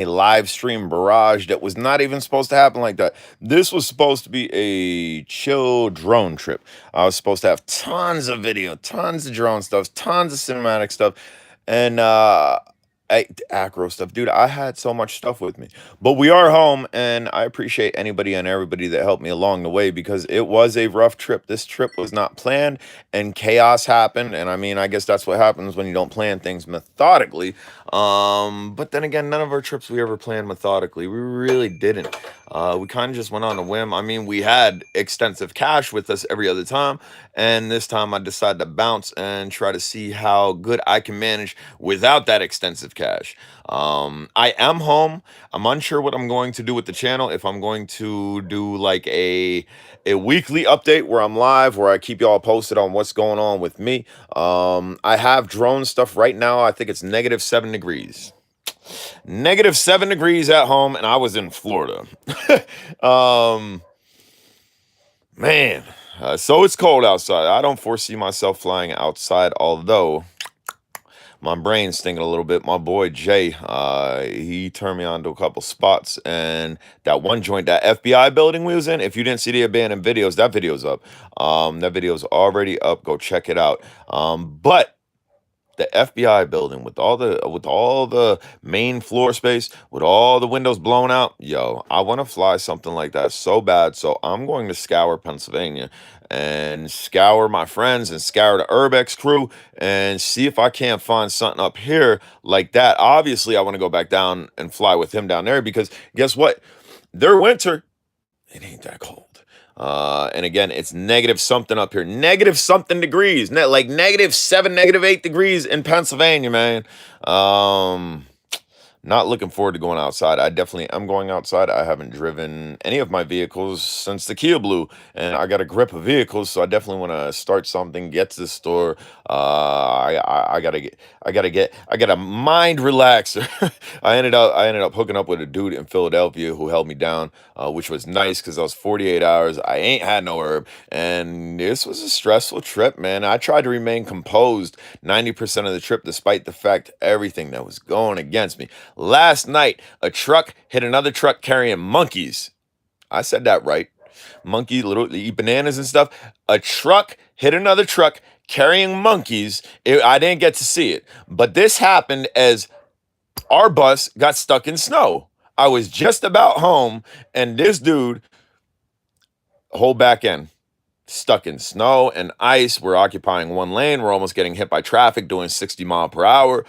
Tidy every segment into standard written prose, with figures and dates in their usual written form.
a live stream barrage that was not even supposed to happen like that. This was supposed to be a chill drone trip. I was supposed to have tons of video, tons of drone stuff, tons of cinematic stuff, and acro stuff. Dude, I had so much stuff with me. But we are home, and I appreciate anybody and everybody that helped me along the way because it was a rough trip. This trip was not planned, and chaos happened. And I mean, I guess that's what happens when you don't plan things methodically. But then again, none of our trips we ever planned methodically. We really didn't. We kind of just went on a whim. I mean, we had extensive cash with us every other time, and this time I decided to bounce and try to see how good I can manage without that extensive cash. I am home. I'm unsure what I'm going to do with the channel. If I'm going to do like a weekly update where I'm live, where I keep y'all posted on what's going on with me. I have drone stuff right now. I think it's -7 degrees. -7 degrees at home, and I was in Florida. um, man, so it's cold outside. I don't foresee myself flying outside, although my brain's thinking a little bit. My boy Jay, he turned me on to a couple spots, and that one joint, that FBI building we was in. If you didn't see the abandoned videos, that video's up. That video's already up. Go check it out. But the FBI building with all the main floor space, with all the windows blown out. Yo, I want to fly something like that so bad. So I'm going to scour Pennsylvania and scour my friends and scour the Urbex crew and see if I can't find something up here like that. Obviously, I want to go back down and fly with him down there because guess what? Their winter, it ain't that cold. And again, it's negative something up here, negative something degrees, like -7, -8 degrees in Pennsylvania, man. Um, Not looking forward to going outside. I definitely am going outside. I haven't driven any of my vehicles since the Kia Blue, and I got a grip of vehicles, so I definitely want to start something. Get to the store. I got a mind relaxer. I ended up hooking up with a dude in Philadelphia who held me down, which was nice because I was 48 hours. I ain't had no herb, and this was a stressful trip, man. I tried to remain composed 90% of the trip, despite the fact everything that was going against me. Last night, a truck hit another truck carrying monkeys. I said that right. Monkey, little, they eat bananas and stuff. A truck hit another truck carrying monkeys. I didn't get to see it, but this happened as our bus got stuck in snow. I was just about home, and this dude, whole back end, stuck in snow and ice. We're occupying one lane. We're almost getting hit by traffic doing 60 mph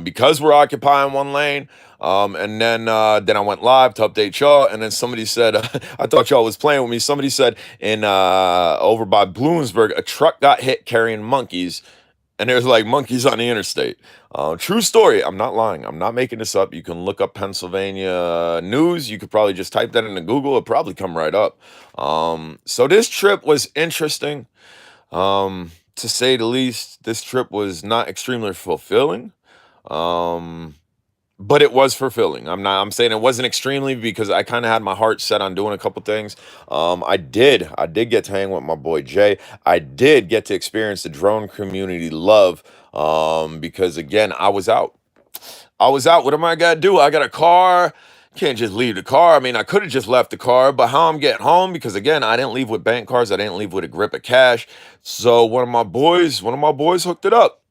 because we're occupying one lane. And then I went live to update y'all, and then somebody said, I thought y'all was playing with me. Somebody said in over by Bloomsburg, a truck got hit carrying monkeys, and there's like monkeys on the interstate. True story. I'm not lying. I'm not making this up. You can look up Pennsylvania news. You could probably just type that into Google. It'll probably come right up. So this trip was interesting, to say the least. This trip was not extremely fulfilling. Um, but it was fulfilling. I'm saying it wasn't extremely because I kind of had my heart set on doing a couple things. I did get to hang with my boy Jay. I did get to experience the drone community love. Because again, I was out. I was out. What am I gotta do? I got a car. Can't just leave the car. I mean, I could have just left the car, but how I'm getting home? Because again, I didn't leave with bank cards. I didn't leave with a grip of cash. So one of my boys hooked it up.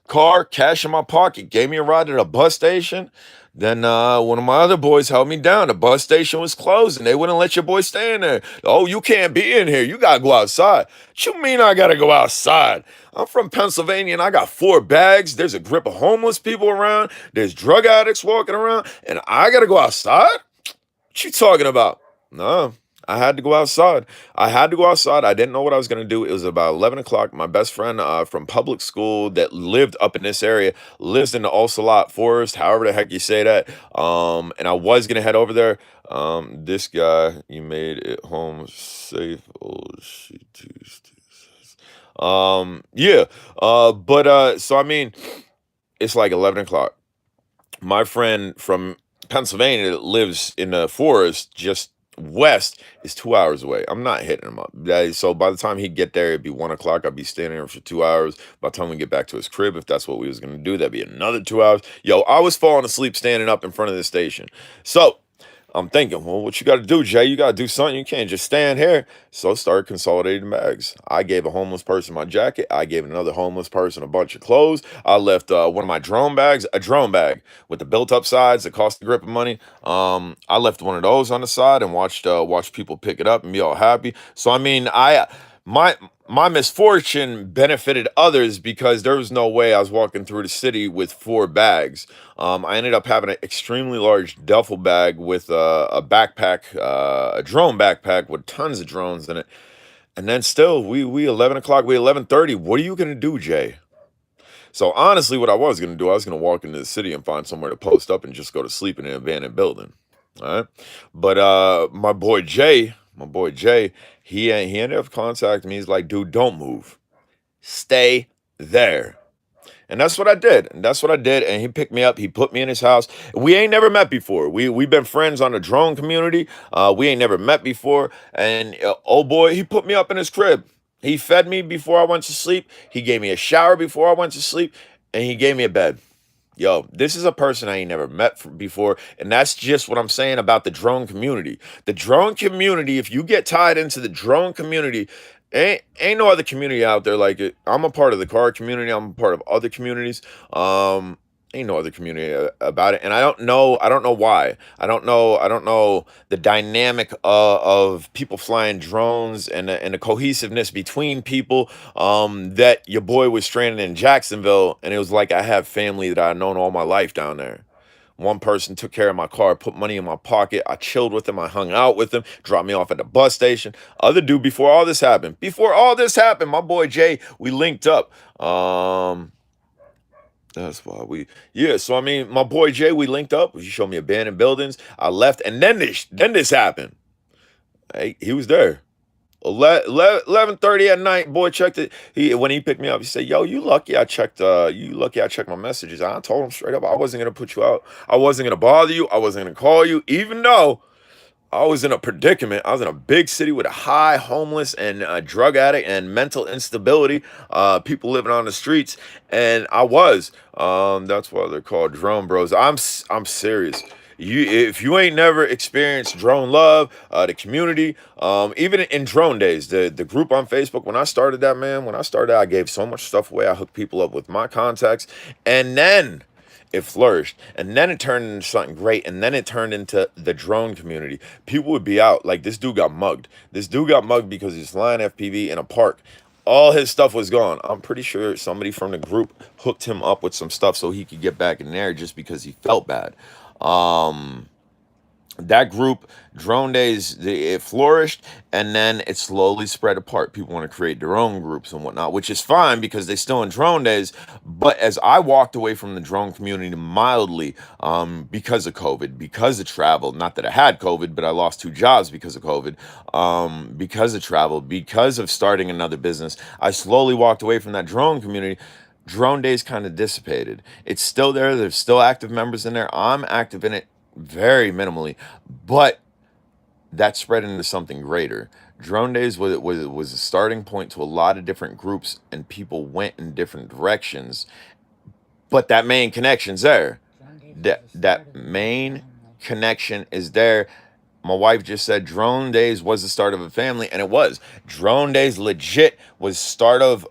Car, cash in my pocket, gave me a ride at a bus station. Then one of my other boys held me down. The bus station was closed, and they wouldn't let your boy stay in there. Oh, you can't be in here. You gotta go outside. What you mean I gotta go outside? I'm from Pennsylvania, and I got 4 bags. There's a grip of homeless people around. There's drug addicts walking around, and I gotta go outside? What you talking about? No, I had to go outside. I had to go outside. I didn't know what I was going to do. It was about 11 o'clock. My best friend from public school that lived up in this area lives in the Ocelot Forest, however the heck you say that. And I was going to head over there. This guy, you made it home safe. Oh, shit. Yeah. So I mean, it's like 11 o'clock. My friend from Pennsylvania that lives in the forest just west is 2 hours away. I'm not hitting him up. So by the time he'd get there, it'd be 1 o'clock. I'd be staying there for 2 hours. By the time we get back to his crib, if that's what we was gonna do, that'd be another 2 hours. Yo, I was falling asleep standing up in front of the station. So I'm thinking, well, what you got to do, Jay? You got to do something. You can't just stand here. So I started consolidating bags. I gave a homeless person my jacket. I gave another homeless person a bunch of clothes. I left one of my drone bags, a drone bag with the built-up sides that cost a grip of money. I left one of those on the side and watched people pick it up and be all happy. So I mean, my my misfortune benefited others because there was no way I was walking through the city with 4 bags. I ended up having an extremely large duffel bag with a backpack, a drone backpack with tons of drones in it. And then still, we 11 o'clock, we 11:30. What are you gonna do, Jay? So honestly, what I was gonna do, I was gonna walk into the city and find somewhere to post up and just go to sleep in an abandoned building. All right, but my boy Jay, he ended up contacting me. He's like, dude, don't move, stay there. And that's what I did. And that's what I did. And he picked me up. He put me in his house. We ain't never met before. We've been friends on the drone community. We ain't never met before. And oh boy, he put me up in his crib. He fed me before I went to sleep. He gave me a shower before I went to sleep, and he gave me a bed. Yo, this is a person I ain't never met before, and that's just what I'm saying about the drone community. The drone community, if you get tied into the drone community, ain't no other community out there like it. I'm a part of the car community. I'm a part of other communities. Ain't no other community about it, and I don't know why. I don't know the dynamic of people flying drones and the cohesiveness between people. That your boy was stranded in Jacksonville, and it was like I have family that I've known all my life down there. One person took care of my car, put money in my pocket. I chilled with him. I hung out with him, dropped me off at the bus station. Other dude, before all this happened, my boy Jay, we linked up. That's why yeah. So I mean, my boy Jay, we linked up. He showed me abandoned buildings. I left, and then this happened. Hey, he was there. 11:30 at night, boy checked it. When he picked me up, he said, yo, you lucky I checked my messages. I told him straight up I wasn't gonna put you out. I wasn't gonna bother you. I wasn't gonna call you, even though I was in a predicament. I was in a big city with a high homeless and drug addict and mental instability, people living on the streets, and I was. That's why they're called drone bros. I'm serious. If you ain't never experienced drone love, the community, even in drone days, the group on Facebook. When I started that, man, I gave so much stuff away. I hooked people up with my contacts, and then it flourished, and then it turned into something great, and then it turned into the drone community. People would be out like, this dude got mugged because he's flying FPV in a park. All his stuff was gone. I'm pretty sure somebody from the group hooked him up with some stuff so he could get back in there just because he felt bad. um that group, drone days, it flourished, and then it slowly spread apart. People want to create their own groups and whatnot, which is fine because they still in drone days. But as I walked away from the drone community mildly, because of COVID, because of travel, not that I had COVID, but I lost 2 jobs because of COVID, because of travel, because of starting another business, I slowly walked away from that drone community. Drone days kind of dissipated. It's still there. There's still active members in there. I'm active in it very minimally, but that spread into something greater. Drone days was a starting point to a lot of different groups, and people went in different directions. But that main connection's there. That main connection is there. My wife just said drone days was the start of a family, and it was. Drone days legit was start of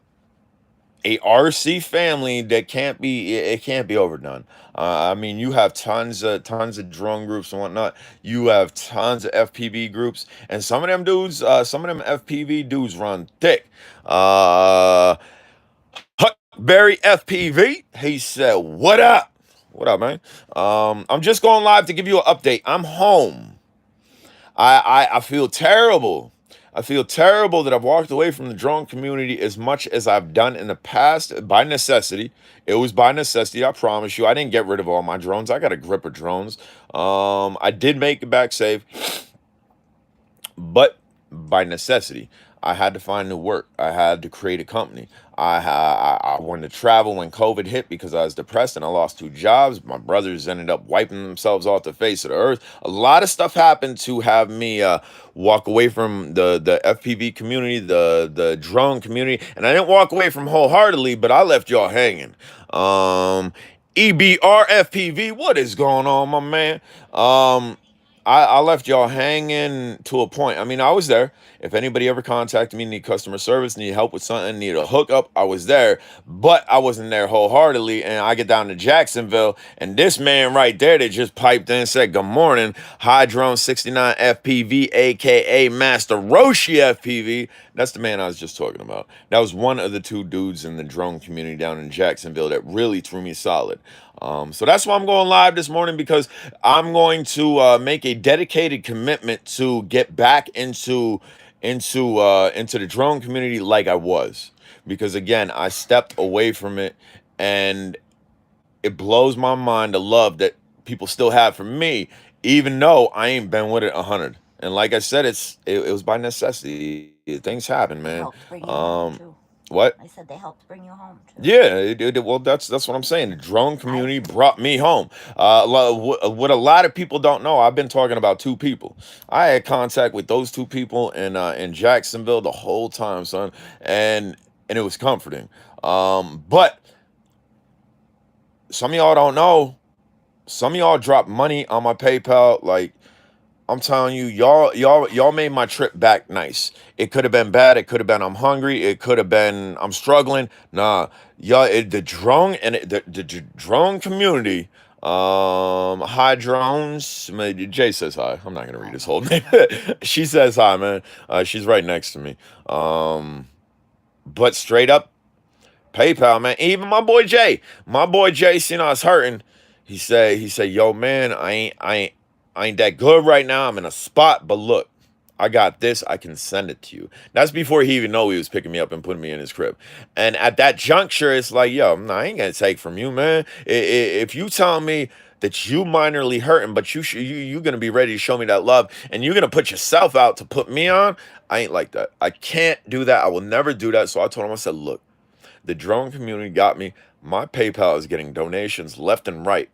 a RC family that can't be overdone. I mean, you have tons of drone groups and whatnot. You have tons of FPV groups, and some of them FPV dudes run thick. Uh, Huckberry FPV. He said, "What up? What up, man? I'm just going live to give you an update. I'm home. I feel terrible. I feel terrible that I've walked away from the drone community as much as I've done in the past by necessity. It was by necessity, I promise you. I didn't get rid of all my drones. I got a grip of drones. I did make it back safe, but by necessity. I had to find new work. I had to create a company. I wanted to travel when COVID hit because I was depressed and I lost two jobs. My brothers ended up wiping themselves off the face of the earth. A lot of stuff happened to have me walk away from the FPV community, the drone community, and I didn't walk away from wholeheartedly, but I left y'all hanging. Um, EBRFPV, what is going on, my man? Um, I left y'all hanging to a point. I mean, I was there. If anybody ever contacted me, need customer service, need help with something, need a hookup, I was there. But I wasn't there wholeheartedly. And I get down to Jacksonville, and this man right there that just piped in and said, "Good morning, Hydrone 69 FPV, aka Master Roshi FPV." That's the man I was just talking about. That was one of the two dudes in the drone community down in Jacksonville that really threw me solid. So that's why I'm going live this morning, because I'm going to make a dedicated commitment to get back into the drone community like I was, because again I stepped away from it, and it blows my mind the love that people still have for me, even though I ain't been with it 100. And like I said, it was by necessity. Things happen, They man. helped bring you home Um, too. what? I said they helped bring you home too. Yeah, well, that's what I'm saying. The drone I community agree. brought me home. What a lot of people don't know, I've been talking about two people. I had contact with those two people in Jacksonville the whole time, son, and and it was comforting. But some of y'all don't know. Some of y'all dropped money on my PayPal. Like, I'm telling you, y'all made my trip back nice. It could have been bad. It could have been I'm hungry. It could have been I'm struggling. Nah, y'all, the drone and the drone community. Hi drones. Jay says hi. I'm not gonna read Hi, his whole honey. name. She says hi, man. She's right next to me. But straight up, PayPal, man. Even my boy Jay, seen I was hurting. He said, "Yo, man, I ain't that good right now. I'm in a spot, but look, I got this. I can send it to you." That's before he even know he was picking me up and putting me in his crib. And at that juncture, it's like, yo, nah, I ain't gonna take from you, man. If you tell me that you minorly hurting, but you gonna be ready to show me that love, and you're gonna put yourself out to put me on, I ain't like that. I can't do that. I will never do that. So I told him, I said, look. The drone community got me. My PayPal is getting donations left and right.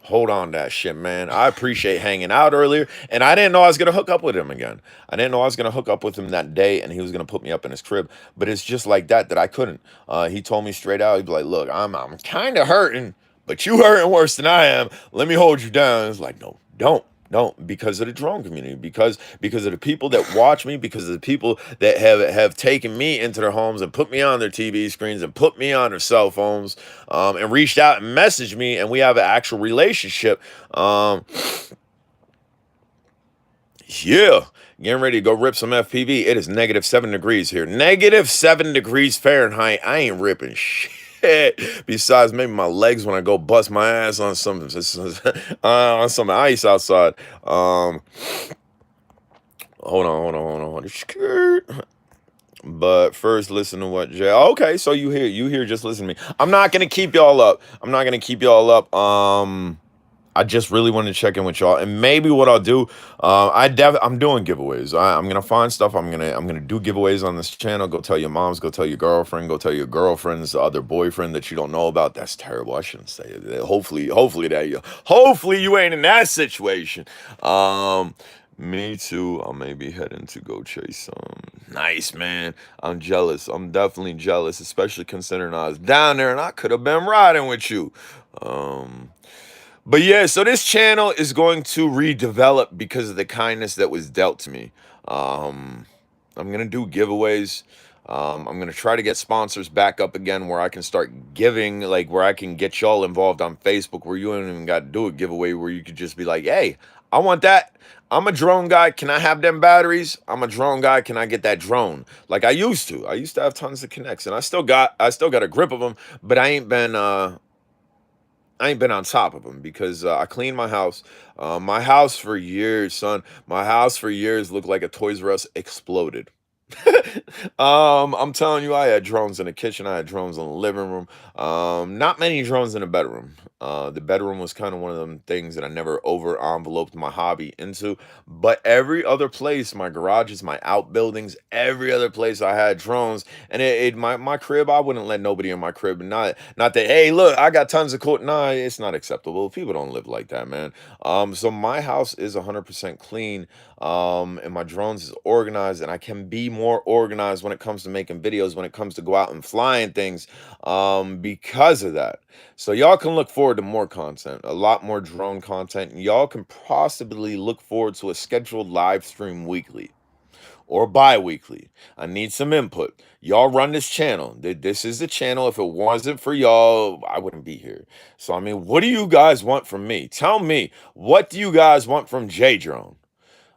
Hold on to that shit, man. I appreciate hanging out earlier. And I didn't know I was gonna hook up with him again. I didn't know I was gonna hook up with him that day and he was gonna put me up in his crib. But it's just like that I couldn't. He told me straight out, he'd be like, look, I'm kinda hurting, but you hurting worse than I am. Let me hold you down. It's like, no, don't, because of the drone community, because of the people that watch me, because of the people that have taken me into their homes and put me on their TV screens and put me on their cell phones, and reached out and messaged me, and we have an actual relationship. Um, yeah, getting ready to go rip some FPV. It is -7 degrees here, -7 degrees Fahrenheit. I ain't ripping shit. Besides, maybe my legs when I go bust my ass on on some ice outside. Um, hold on. But first, listen to what Jay. Okay, so you here. Just listen to me. I'm not gonna keep y'all up. I'm not gonna keep y'all up. I just really wanted to check in with y'all, and maybe what I'll do, I'm doing giveaways. I'm gonna find stuff. I'm gonna do giveaways on this channel. Go tell your moms. Go tell your girlfriend. Go tell your girlfriend's other boyfriend that you don't know about. That's terrible. I shouldn't say it. Hopefully you ain't in that situation. Um. Me too. I'll maybe heading to go chase some. Nice, man. I'm jealous. I'm definitely jealous, especially considering I was down there and I could have been riding with you. Um, but yeah, so this channel is going to redevelop because of the kindness that was dealt to me. Um, I'm gonna do giveaways. I'm gonna try to get sponsors back up again where I can start giving, like where I can get y'all involved on Facebook, where you don't even got to do a giveaway, where you could just be like, "Hey, I want that. I'm a drone guy. Can I have them batteries? I'm a drone guy. Can I get that drone?" Like I used to. I used to have tons of connects, and I still got a grip of them, but I ain't been on top of them because I cleaned my house. My house for years, son. My house for years looked like a Toys R Us exploded. I'm telling you, I had drones in the kitchen. I had drones in the living room. Not many drones in the bedroom. The bedroom was kind of one of them things that I never over enveloped my hobby into. But every other place, my garages, my outbuildings, every other place, I had drones. And my crib, I wouldn't let nobody in my crib. Not that, hey, look, I got tons of court. Nah, it's not acceptable. People don't live like that, man. So my house is 100% clean, and my drones is organized, and I can be more organized when it comes to making videos, when it comes to go out and flying things, because of that. So y'all can look forward to more content, a lot more drone content, and y'all can possibly look forward to a scheduled live stream weekly or bi-weekly. I need some input. Y'all run this channel. This is the channel. If it wasn't for y'all, I wouldn't be here. So I mean, what do you guys want from me? Tell me, what do you guys want from J Drone?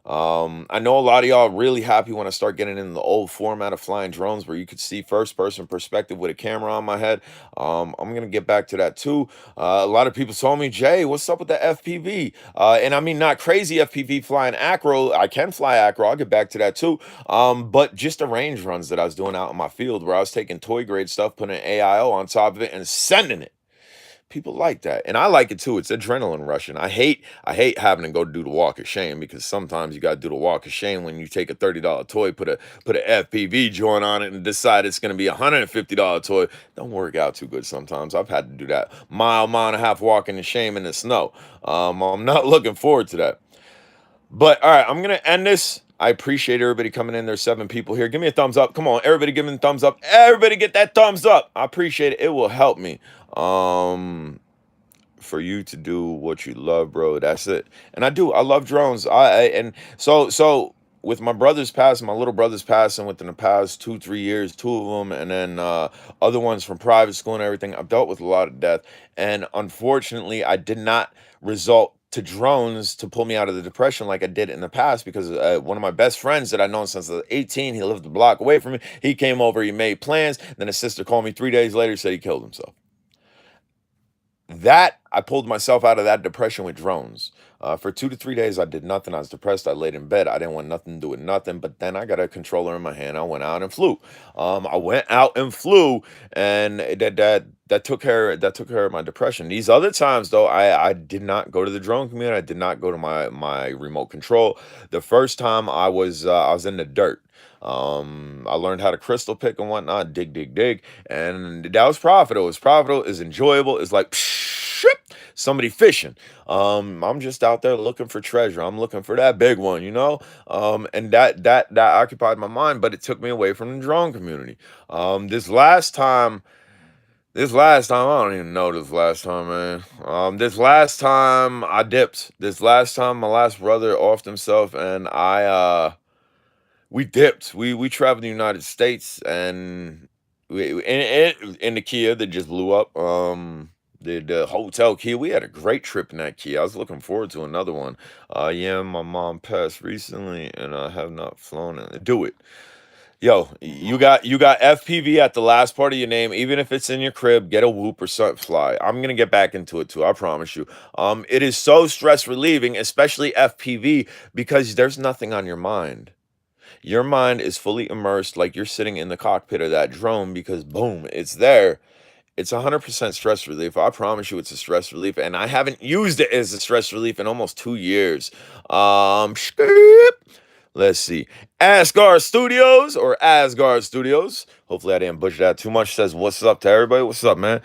I know a lot of y'all really happy when I start getting in the old format of flying drones where you could see first person perspective with a camera on my head. I'm gonna get back to that too. A lot of people told me, Jay, what's up with the FPV? And I mean, not crazy FPV flying acro. I can fly acro. I'll get back to that too. But just the range runs that I was doing out in my field where I was taking toy grade stuff, putting an AIO on top of it, and sending it. People like that, and I like it too. It's adrenaline rushing. I hate having to go do the walk of shame, because sometimes you got to do the walk of shame when you take a $30 toy, put a FPV joint on it, and decide it's going to be $150 toy. Don't work out too good sometimes. I've had to do that mile and a half walking in shame in the snow. I'm not looking forward to that. But all right, I'm gonna end this. I appreciate everybody coming in. There's 7 people here. Give me a thumbs up. Come on, everybody, give me a thumbs up. Everybody, get that thumbs up. I appreciate it. It will help me. Um, for you to do what you love, bro. That's it. And I do. I love drones. And so with my brother's passing, my little brother's passing within the past 2 3 years, two of them, and then other ones from private school and everything. I've dealt with a lot of death, and unfortunately, I did not result to drones to pull me out of the depression like I did in the past, because one of my best friends that I've known since I was 18, he lived a block away from me. He came over, he made plans. Then his sister called me 3 days later, said he killed himself. That I pulled myself out of that depression with drones. For 2 to 3 days, I did nothing. I was depressed. I laid in bed. I didn't want nothing to do with nothing. But then I got a controller in my hand. I went out and flew. I went out and flew, and that took care of my depression. These other times, though, I did not go to the drone community. I did not go to my remote control. The first time I was in the dirt. I learned how to crystal pick and whatnot, dig, and that was profitable. It's profitable, it's enjoyable. It's like somebody fishing. I'm just out there looking for treasure. I'm looking for that big one, you know. And that occupied my mind, but it took me away from the drone community. This last time, I don't even know this last time, man. This last time I dipped. This last time my last brother offed himself, and we dipped. We traveled the United States, and in the Kia that just blew up. The hotel Kia. We had a great trip in that Kia. I was looking forward to another one. Yeah, my mom passed recently, and I have not flown it. Do it. Yo, you got FPV at the last part of your name, even if it's in your crib, get a whoop or something, fly. I'm gonna get back into it too, I promise you. It is so stress relieving, especially FPV, because there's nothing on your mind. Your mind is fully immersed like you're sitting in the cockpit of that drone, because boom, it's there. It's 100% stress relief. I promise you it's a stress relief, and I haven't used it as a stress relief in almost 2 years. Skip. Let's see. Asgard Studios. Hopefully I didn't butcher that too much. Says what's up to everybody. What's up, man?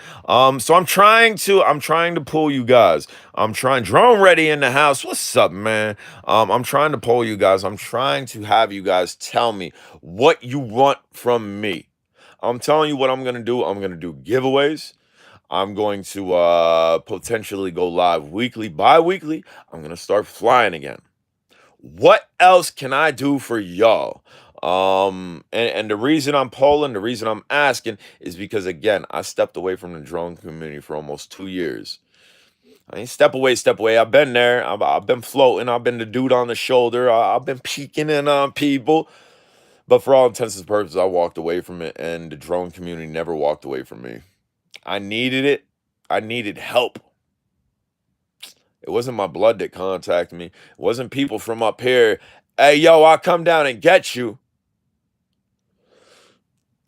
So I'm trying to pull you guys. I'm trying drone ready in the house. What's up, man? I'm trying to pull you guys. I'm trying to have you guys tell me what you want from me. I'm telling you what I'm gonna do. I'm gonna do giveaways. I'm going to potentially go live weekly, bi-weekly. I'm gonna start flying again. What else can I do for y'all? And the reason I'm polling, the reason I'm asking is because, again, I stepped away from the drone community for almost 2 years. I ain't step away. I've been there. I've been floating. I've been the dude on the shoulder. I've been peeking in on people. But for all intents and purposes, I walked away from it, and the drone community never walked away from me. I needed it. I needed help. It wasn't my blood that contacted me. It wasn't people from up here. Hey, yo, I'll come down and get you.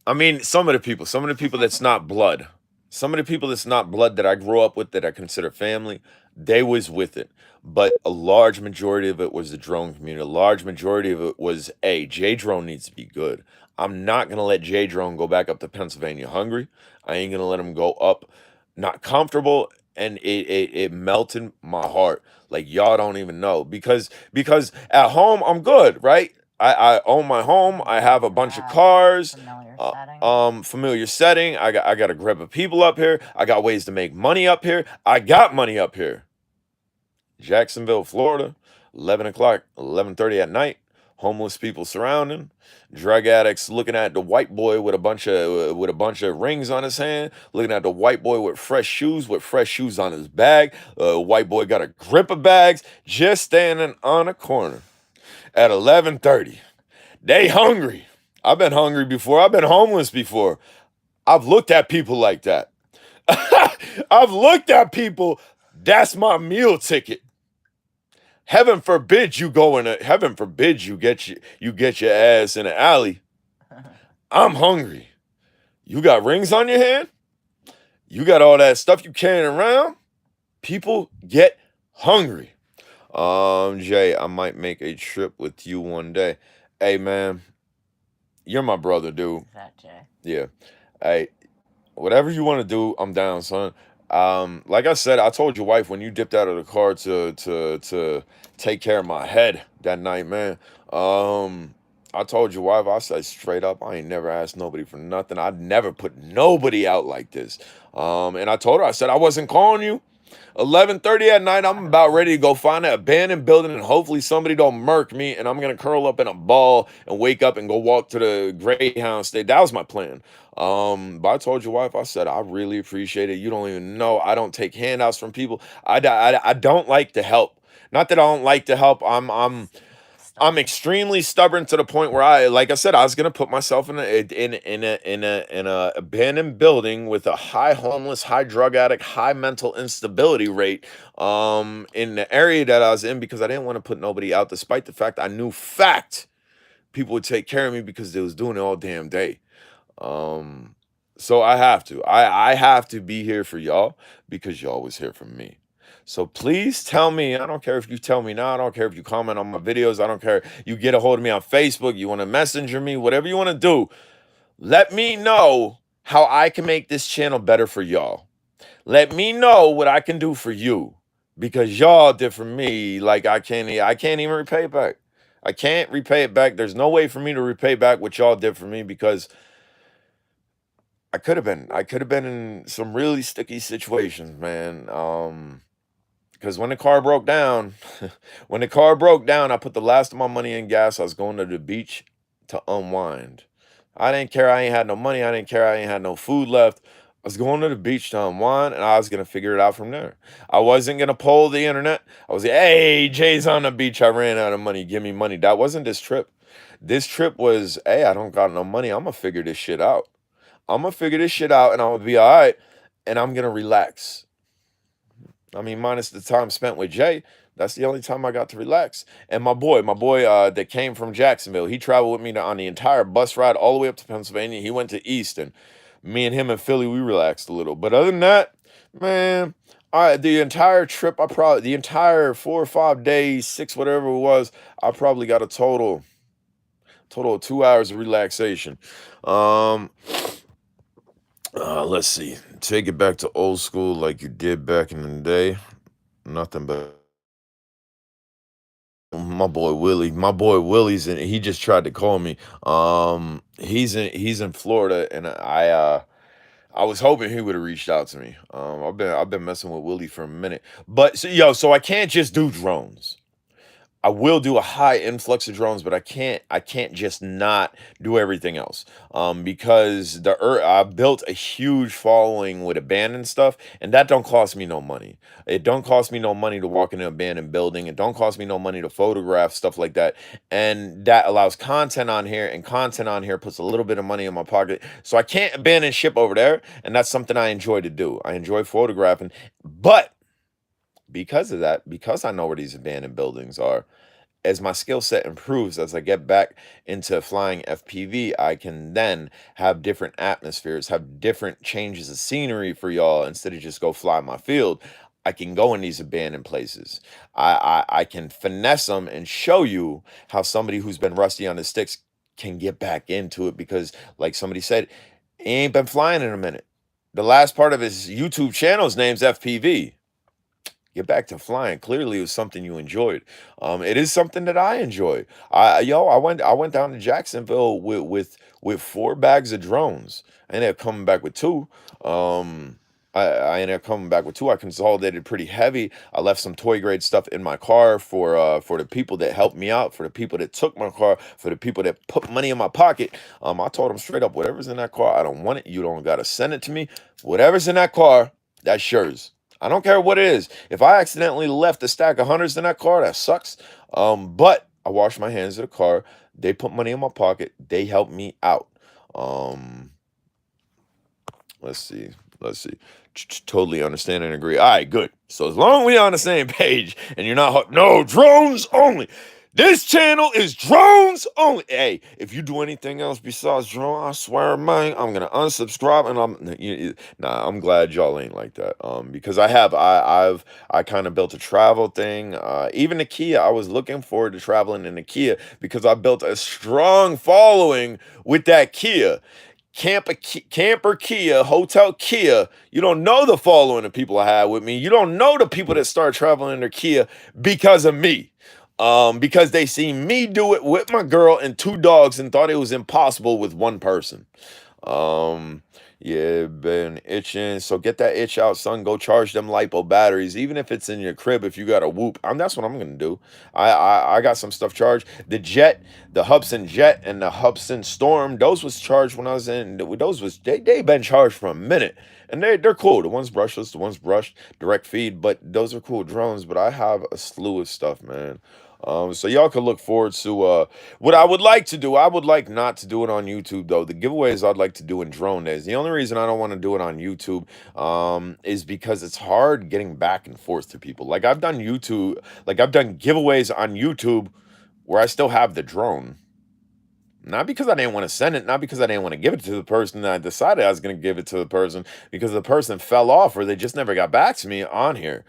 I mean, some of the people that's not blood, some of the people that's not blood that I grew up with that I consider family, they was with it. But a large majority of it was the drone community. A large majority of it was, hey, J Drone needs to be good. I'm not gonna let J Drone go back up to Pennsylvania hungry. I ain't gonna let him go up not comfortable. And it melted my heart. Like y'all don't even know because at home I'm good, right? I own my home. I have a bunch of cars. Familiar Uh, setting. Familiar setting. I got a grip of people up here. I got ways to make money up here. I got money up here. Jacksonville, Florida, 11 o'clock, 11:30 at night. Homeless people surrounding, drug addicts looking at the white boy with a bunch of rings on his hand, looking at the white boy with fresh shoes on his bag. White boy got a grip of bags, just standing on a corner at 11:30. They hungry. I've been hungry before. I've been homeless before. I've looked at people like that. I've looked at people. That's my meal ticket. Heaven forbid you go in a. Heaven forbid you get your ass in an alley. I'm hungry. You got rings on your hand. You got all that stuff you carrying around. People get hungry. Jay, I might make a trip with you one day. Hey, man, you're my brother, dude. Is that Jay? Yeah. Hey, whatever you want to do, I'm down, son. Like I said, I told your wife when you dipped out of the car to take care of my head that night, man. I told your wife, I said straight up, I ain't never asked nobody for nothing. I'd never put nobody out like this. And I told her, I said I wasn't calling you. 11:30 at night, I'm about ready to go find an abandoned building and hopefully somebody don't murk me and I'm gonna curl up in a ball and wake up and go walk to the Greyhound state. That was my plan. But I told your wife, I said, I really appreciate it. You don't even know. I don't take handouts from people. I don't like to help. Not that I don't like to help. I'm extremely stubborn to the point where like I said, I was gonna put myself in a abandoned building with a high homeless, high drug addict, high mental instability rate, in the area that I was in because I didn't want to put nobody out, despite the fact I knew people would take care of me because they was doing it all damn day. Um, so I have to. I have to be here for y'all because y'all was here for me. So please tell me. I don't care if you tell me now. I don't care if you comment on my videos. I don't care. You get a hold of me on Facebook. You want to messenger me, whatever you want to do. Let me know how I can make this channel better for y'all. Let me know what I can do for you because y'all did for me like I can't even repay it back. I can't repay it back. There's no way for me to repay back what y'all did for me because I could have been in some really sticky situations, man. Because when the car broke down, when the car broke down, I put the last of my money in gas. I was going to the beach to unwind. I didn't care. I ain't had no money. I didn't care. I ain't had no food left. I was going to the beach to unwind, and I was gonna figure it out from there. I wasn't gonna poll the internet. I was, hey, Jay's on the beach. I ran out of money. Give me money. That wasn't this trip. This trip was, hey, I don't got no money. I'm gonna figure this shit out. I'm gonna figure this shit out, and I'm gonna be all right, and I'm gonna relax. I mean, minus the time spent with Jay, that's the only time I got to relax. And my boy that came from Jacksonville, he traveled with me on the entire bus ride all the way up to Pennsylvania. He went to Easton. Me and him in Philly, we relaxed a little. But other than that, man, the entire trip, the entire 4 or 5 days, six, whatever it was, I probably got a total of 2 hours of relaxation. Um, let's see. Take it back to old school like you did back in the day. Nothing but my boy Willie's in. He just tried to call me. He's in Florida, and I was hoping he would have reached out to me. I've been messing with Willie for a minute, but so I can't just do drones. I will do a high influx of drones, but I can't just not do everything else. Because I built a huge following with abandoned stuff, and that don't cost me no money. It don't cost me no money to walk in an abandoned building. It don't cost me no money to photograph stuff like that. And that allows content on here, and content on here puts a little bit of money in my pocket. So I can't abandon ship over there, and that's something I enjoy to do. I enjoy photographing, but because of that, because I know where these abandoned buildings are, as my skill set improves, as I get back into flying FPV, I can then have different atmospheres, have different changes of scenery for y'all instead of just go fly my field. I can go in these abandoned places. I can finesse them and show you how somebody who's been rusty on the sticks can get back into it because, like somebody said, he ain't been flying in a minute. The last part of his YouTube channel's name's FPV. Get back to flying. Clearly, it was something you enjoyed. It is something that I enjoy. I went down to Jacksonville with 4 bags of drones. I ended up coming back with two. I ended up coming back with two. I consolidated pretty heavy. I left some toy grade stuff in my car for the people that helped me out, for the people that took my car, for the people that put money in my pocket. I told them straight up, whatever's in that car, I don't want it. You don't gotta send it to me. Whatever's in that car, that's yours. I don't care what it is. If I accidentally left a stack of hundreds in that car, that sucks. But I washed my hands of the car. They put money in my pocket. They helped me out. Um, let's see. Let's see. Totally understand and agree. All right, good. So as long as we on the same page and you're not no drones only. This channel is drones only. Hey, if you do anything else besides drone, I swear, man, I'm gonna unsubscribe. And nah. I'm glad y'all ain't like that. Because I kind of built a travel thing. Even the Kia, I was looking forward to traveling in the Kia because I built a strong following with that Kia. Camper Kia, Hotel Kia. You don't know the following of people I had with me. You don't know the people that start traveling in their Kia because of me. Because they seen me do it with my girl and 2 dogs and thought it was impossible with one person. Um, yeah, been itching. So get that itch out, son. Go charge them lipo batteries, even if it's in your crib. If you got a whoop, that's what I'm gonna do. I got some stuff charged. The Hubson Jet and the Hubson Storm. Those was charged when I was in. Those was they been charged for a minute, and they're cool. The one's brushless, the one's brushed, direct feed. But those are cool drones. But I have a slew of stuff, man. So y'all can look forward to what I would like to do. I would like not to do it on YouTube though. The giveaways I'd like to do in drone days. The only reason I don't want to do it on YouTube is because it's hard getting back and forth to people. Like I've done giveaways on YouTube where I still have the drone. Not because I didn't want to send it, not because I didn't want to give it to the person that I decided I was going to give it to the person, because the person fell off or they just never got back to me on here.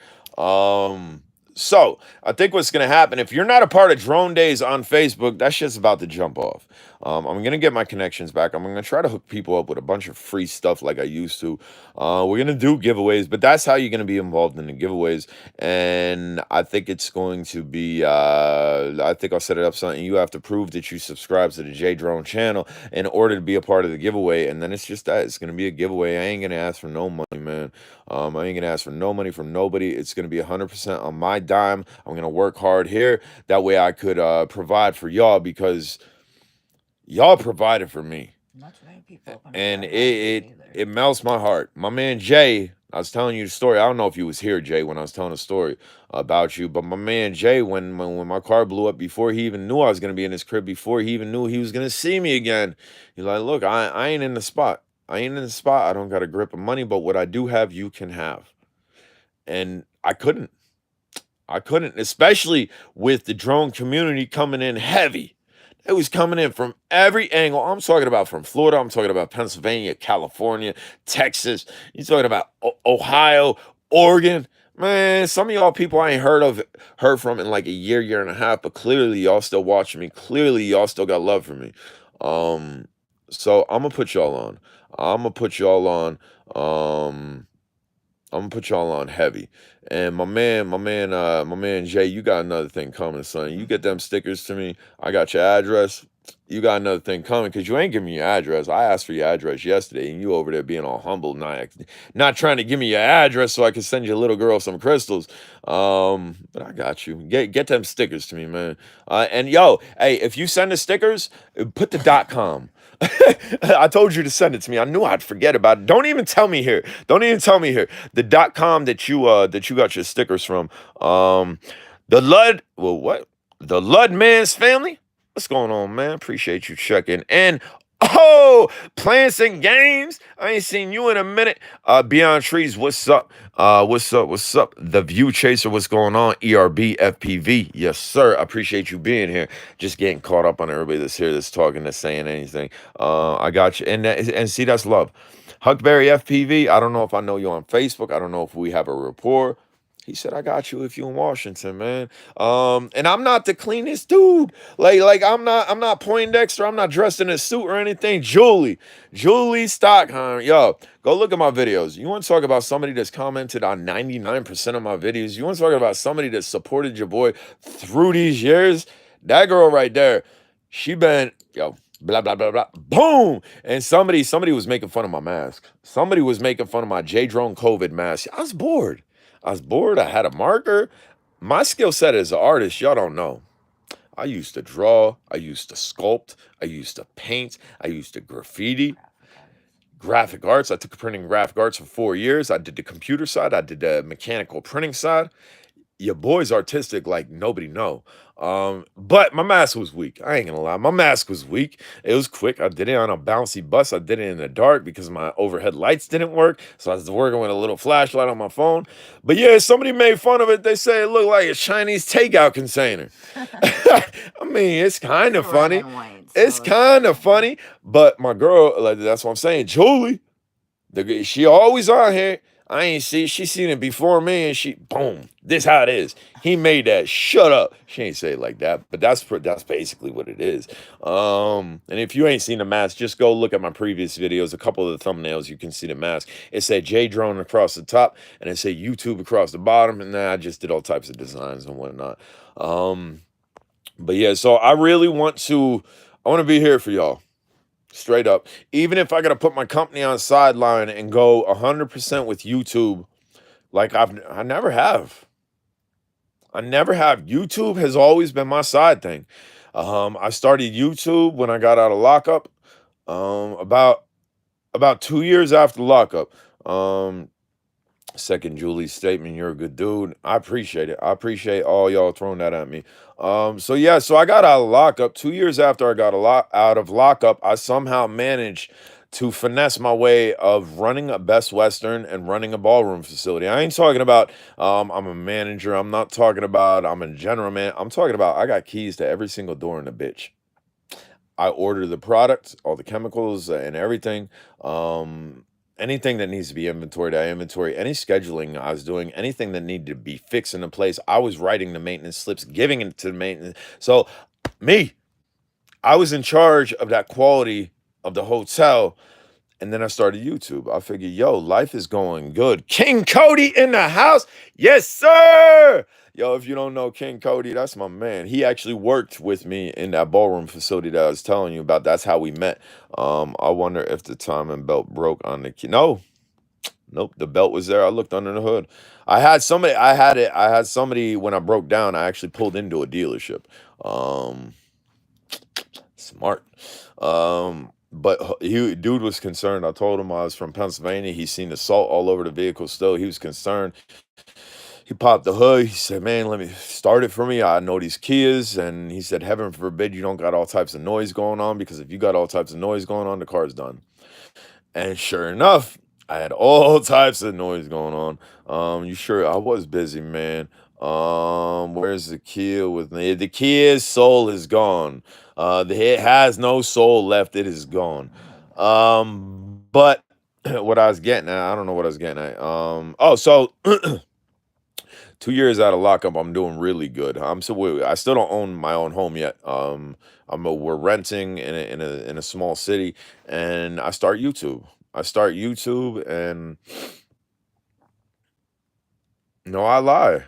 So I think what's going to happen, if you're not a part of Drone Days on Facebook, that shit's about to jump off. I'm going to get my connections back. I'm going to try to hook people up with a bunch of free stuff like I used to. We're going to do giveaways, but that's how you're going to be involved in the giveaways. And I think it's going to be, I think I'll set it up something. You have to prove that you subscribe to the J Drone channel in order to be a part of the giveaway. And then it's just that. It's going to be a giveaway. I ain't going to ask for no money, man. I ain't going to ask for no money from nobody. It's going to be 100% on my dime. I'm going to work hard here. That way I could provide for y'all because y'all provided for me. Not too many people are gonna And provide it either. it melts my heart. My man Jay, I was telling you the story. I don't know if you was here, Jay, when I was telling the story about you, but my man Jay, when my car blew up, before he even knew I was gonna be in his crib, before he even knew he was gonna see me again, he's like, "Look, I ain't in the spot. I ain't in the spot. I don't got a grip of money, but what I do have, you can have." And I couldn't. I couldn't, especially with the drone community coming in heavy. It was coming in from every angle. I'm talking about from Florida. I'm talking about Pennsylvania, California, Texas. You're talking about Ohio, Oregon. Man, some of y'all people I ain't heard from in like a year and a half, but clearly y'all still watching me. Clearly y'all still got love for me. Um, so I'm gonna put y'all on. I'm gonna put y'all on. Um, I'm gonna put y'all on heavy. And my man Jay, you got another thing coming, son. You get them stickers to me. I got your address. You got another thing coming because you ain't giving me your address. I asked for your address yesterday, and you over there being all humble, not trying to give me your address so I can send your little girl some crystals. But I got you. Get them stickers to me, man. And yo, hey, if you send the stickers, put the .com. I told you to send it to me. I knew I'd forget about it. Don't even tell me here. Don't even tell me here. The .com that you got your stickers from. The Lud. Well, what? The Lud man's family. What's going on, man? Appreciate you checking. And Oh, plants and games. I ain't seen you in a minute. Beyond Trees, what's up? What's up? What's up? The View Chaser, what's going on? ERB FPV, yes sir. I appreciate you being here. Just getting caught up on everybody that's here, that's talking, that's saying anything. I got you, and see, that's love. Huckberry FPV. I don't know if I know you on Facebook. I don't know if we have a rapport. He said, I got you if you in Washington, man. And I'm not the cleanest dude. Like I'm not Poindexter. I'm not dressed in a suit or anything. Julie Stockheim. Yo, go look at my videos. You want to talk about somebody that's commented on 99% of my videos? You want to talk about somebody that supported your boy through these years? That girl right there, she been, yo, blah blah blah blah, boom. And somebody was making fun of my mask. Somebody was making fun of my J Drone COVID mask. I was bored. I had a marker. My skill set as an artist, y'all don't know. I used to draw, I used to sculpt, I used to paint, I used to graffiti, graphic arts. I took printing graphic arts for 4 years. I did the computer side, I did the mechanical printing side. Your boy's artistic like nobody know. But my mask was weak. I ain't gonna lie. My mask was weak. It was quick. I did it on a bouncy bus. I did it in the dark because my overhead lights didn't work. So I was working with a little flashlight on my phone. But yeah, somebody made fun of it. They say it looked like a Chinese takeout container. I mean, it's kind of It's red funny. and white, It's so it's kind of fine. funny. But my girl, like that's what I'm saying. Julie, she always on here. I ain't see. She seen it before me, and she boom. This how it is. He made that. Shut up. She ain't say it like that, but that's basically what it is. And if you ain't seen the mask, just go look at my previous videos. A couple of the thumbnails, you can see the mask. It said J Drone across the top, and it said YouTube across the bottom. And then I just did all types of designs and whatnot. But yeah, so I really want to. I want to be here for y'all. Straight up. Even if I gotta put my company on sideline and go 100% with YouTube, like I never have. I never have. YouTube has always been my side thing. I started YouTube when I got out of lockup. About 2 years after lockup. Second Julie's statement, you're a good dude. I appreciate it. I appreciate all y'all throwing that at me. So yeah, so I got out of lockup. 2 years after I got out of lockup, I somehow managed to finesse my way of running a Best Western and running a ballroom facility. I ain't talking about I'm a manager. I'm not talking about I'm a general man. I'm talking about I got keys to every single door in the bitch. I order the product, all the chemicals and everything. Anything that needs to be inventoried, I inventory. Any scheduling I was doing, anything that needed to be fixed into place, I was writing the maintenance slips, giving it to the maintenance. So me, I was in charge of that quality of the hotel. And then I started YouTube. I figured, yo, life is going good. King Cody in the house. Yes, sir. Yo, if you don't know King Cody, that's my man. He actually worked with me in that ballroom facility that I was telling you about. That's how we met. I wonder if the timing belt broke on the key. No, nope. The belt was there. I looked under the hood. I had somebody. I had it. I had somebody when I broke down. I actually pulled into a dealership. Um, Smart. But dude was concerned. I told him I was from Pennsylvania. He seen the salt all over the vehicle still. He was concerned. He popped the hood. He said, man, let me start it for me. I know these Kias. And he said, heaven forbid you don't got all types of noise going on, because if you got all types of noise going on, the car's done. And sure enough, I had all types of noise going on. You sure I was busy, man. Where's the Kia with me? The Kia's soul is gone. It has no soul left. It is gone. But what I was getting at, I don't know what I was getting at. Oh, so 2 years out of lockup, I'm doing really good. I still don't own my own home yet. We're renting in a small city, and I start YouTube. And no, I lie.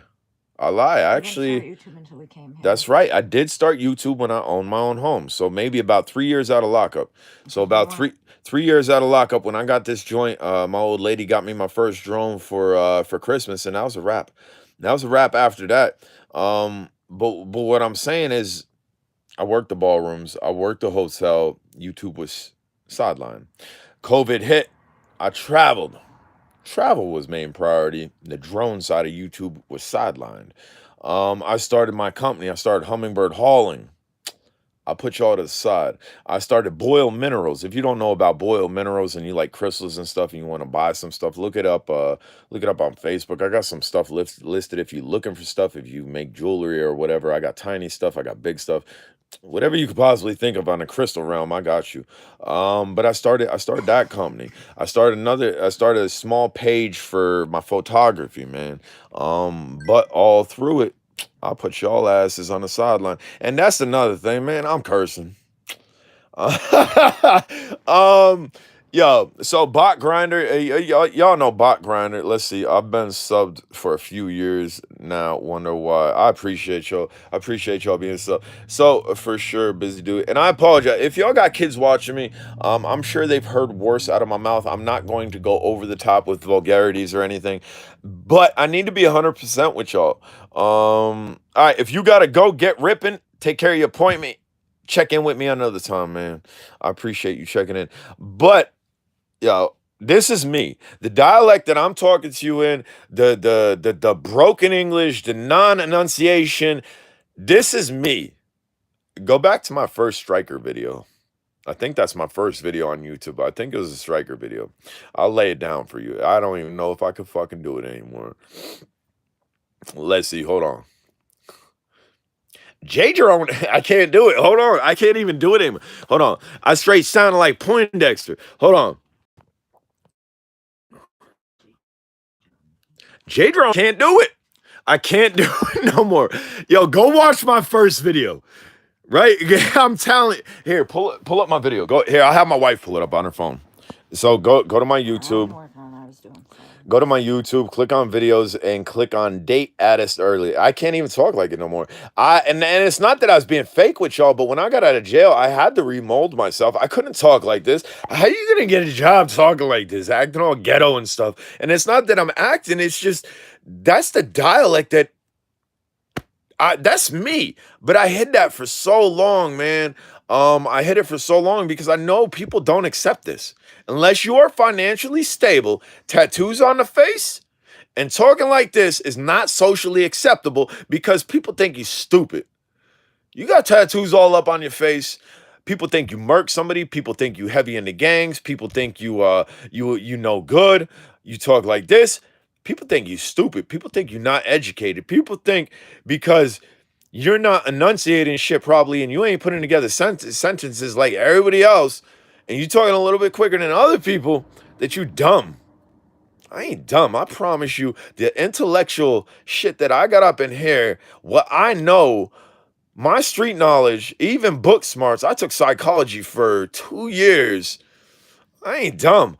I lie. You didn't start Actually, YouTube until we came here. that's right. I did start YouTube when I owned my own home. So maybe about 3 years out of lockup. So Because we about weren't. 3 years out of lockup, when I got this joint, my old lady got me my first drone for Christmas, and that was a wrap. That was a wrap after that. But what I'm saying is, I worked the ballrooms, I worked the hotel. YouTube was sideline. COVID hit. I traveled. Travel was main priority. The drone side of YouTube was sidelined. I started my company. I started Hummingbird Hauling. I put y'all to the side. I started Boyle Minerals. If you don't know about Boyle Minerals and you like crystals and stuff and you want to buy some stuff, look it up. Look it up on Facebook. I got some stuff listed. If you're looking for stuff, if you make jewelry or whatever, I got tiny stuff. I got big stuff. Whatever you could possibly think of on the crystal realm, I got you. But I started that company. I started a small page for my photography, man. But all through it, I put y'all asses on the sideline. And that's another thing, man. I'm cursing. um, so Bot Grinder, y'all know Bot Grinder. Let's see, I've been subbed for a few years now. Wonder why? I appreciate y'all. I appreciate y'all being subbed. So for sure, busy dude. And I apologize if y'all got kids watching me. I'm sure they've heard worse out of my mouth. I'm not going to go over the top with vulgarities or anything, but I need to be 100% with y'all. All right, if you gotta go, get ripping. Take care of your appointment. Check in with me another time, man. I appreciate you checking in. But this is me. The dialect that I'm talking to you in, the broken English, the non-enunciation, this is me. Go back to my first striker video. I think that's my first video on YouTube. I think it was a striker video. I'll lay it down for you. I don't even know if I could fucking do it anymore. Let's see. Hold on. J Jerome, I can't do it. Hold on. I can't even do it anymore. Hold on. I straight sounded like Poindexter. Hold on. J Jerome can't do it. I can't do it no more. Yo, go watch my first video. Right? I'm telling you. Here, pull up my video. Go here. I'll have my wife pull it up on her phone. So go to my YouTube. Go to my YouTube, click on videos, and click on date addest early. I can't even talk like it no more. And it's not that I was being fake with y'all, but when I got out of jail, I had to remold myself. I couldn't talk like this. How you gonna get a job talking like this, acting all ghetto and stuff? And it's not that I'm acting, it's just that's the dialect that's me. But I hid that for so long, man. I hid it for so long because I know people don't accept this. Unless you are financially stable, tattoos on the face, and talking like this is not socially acceptable because people think you're stupid. You got tattoos all up on your face. People think you murk somebody. People think you heavy in the gangs. People think you no good. You talk like this. People think you stupid. People think you're not educated. People think because you're not enunciating shit probably and you ain't putting together sentences like everybody else and you talking a little bit quicker than other people that you dumb. I ain't dumb. I promise you the intellectual shit that I got up in here, what I know, my street knowledge, even book smarts. I took psychology for 2 years. I ain't dumb.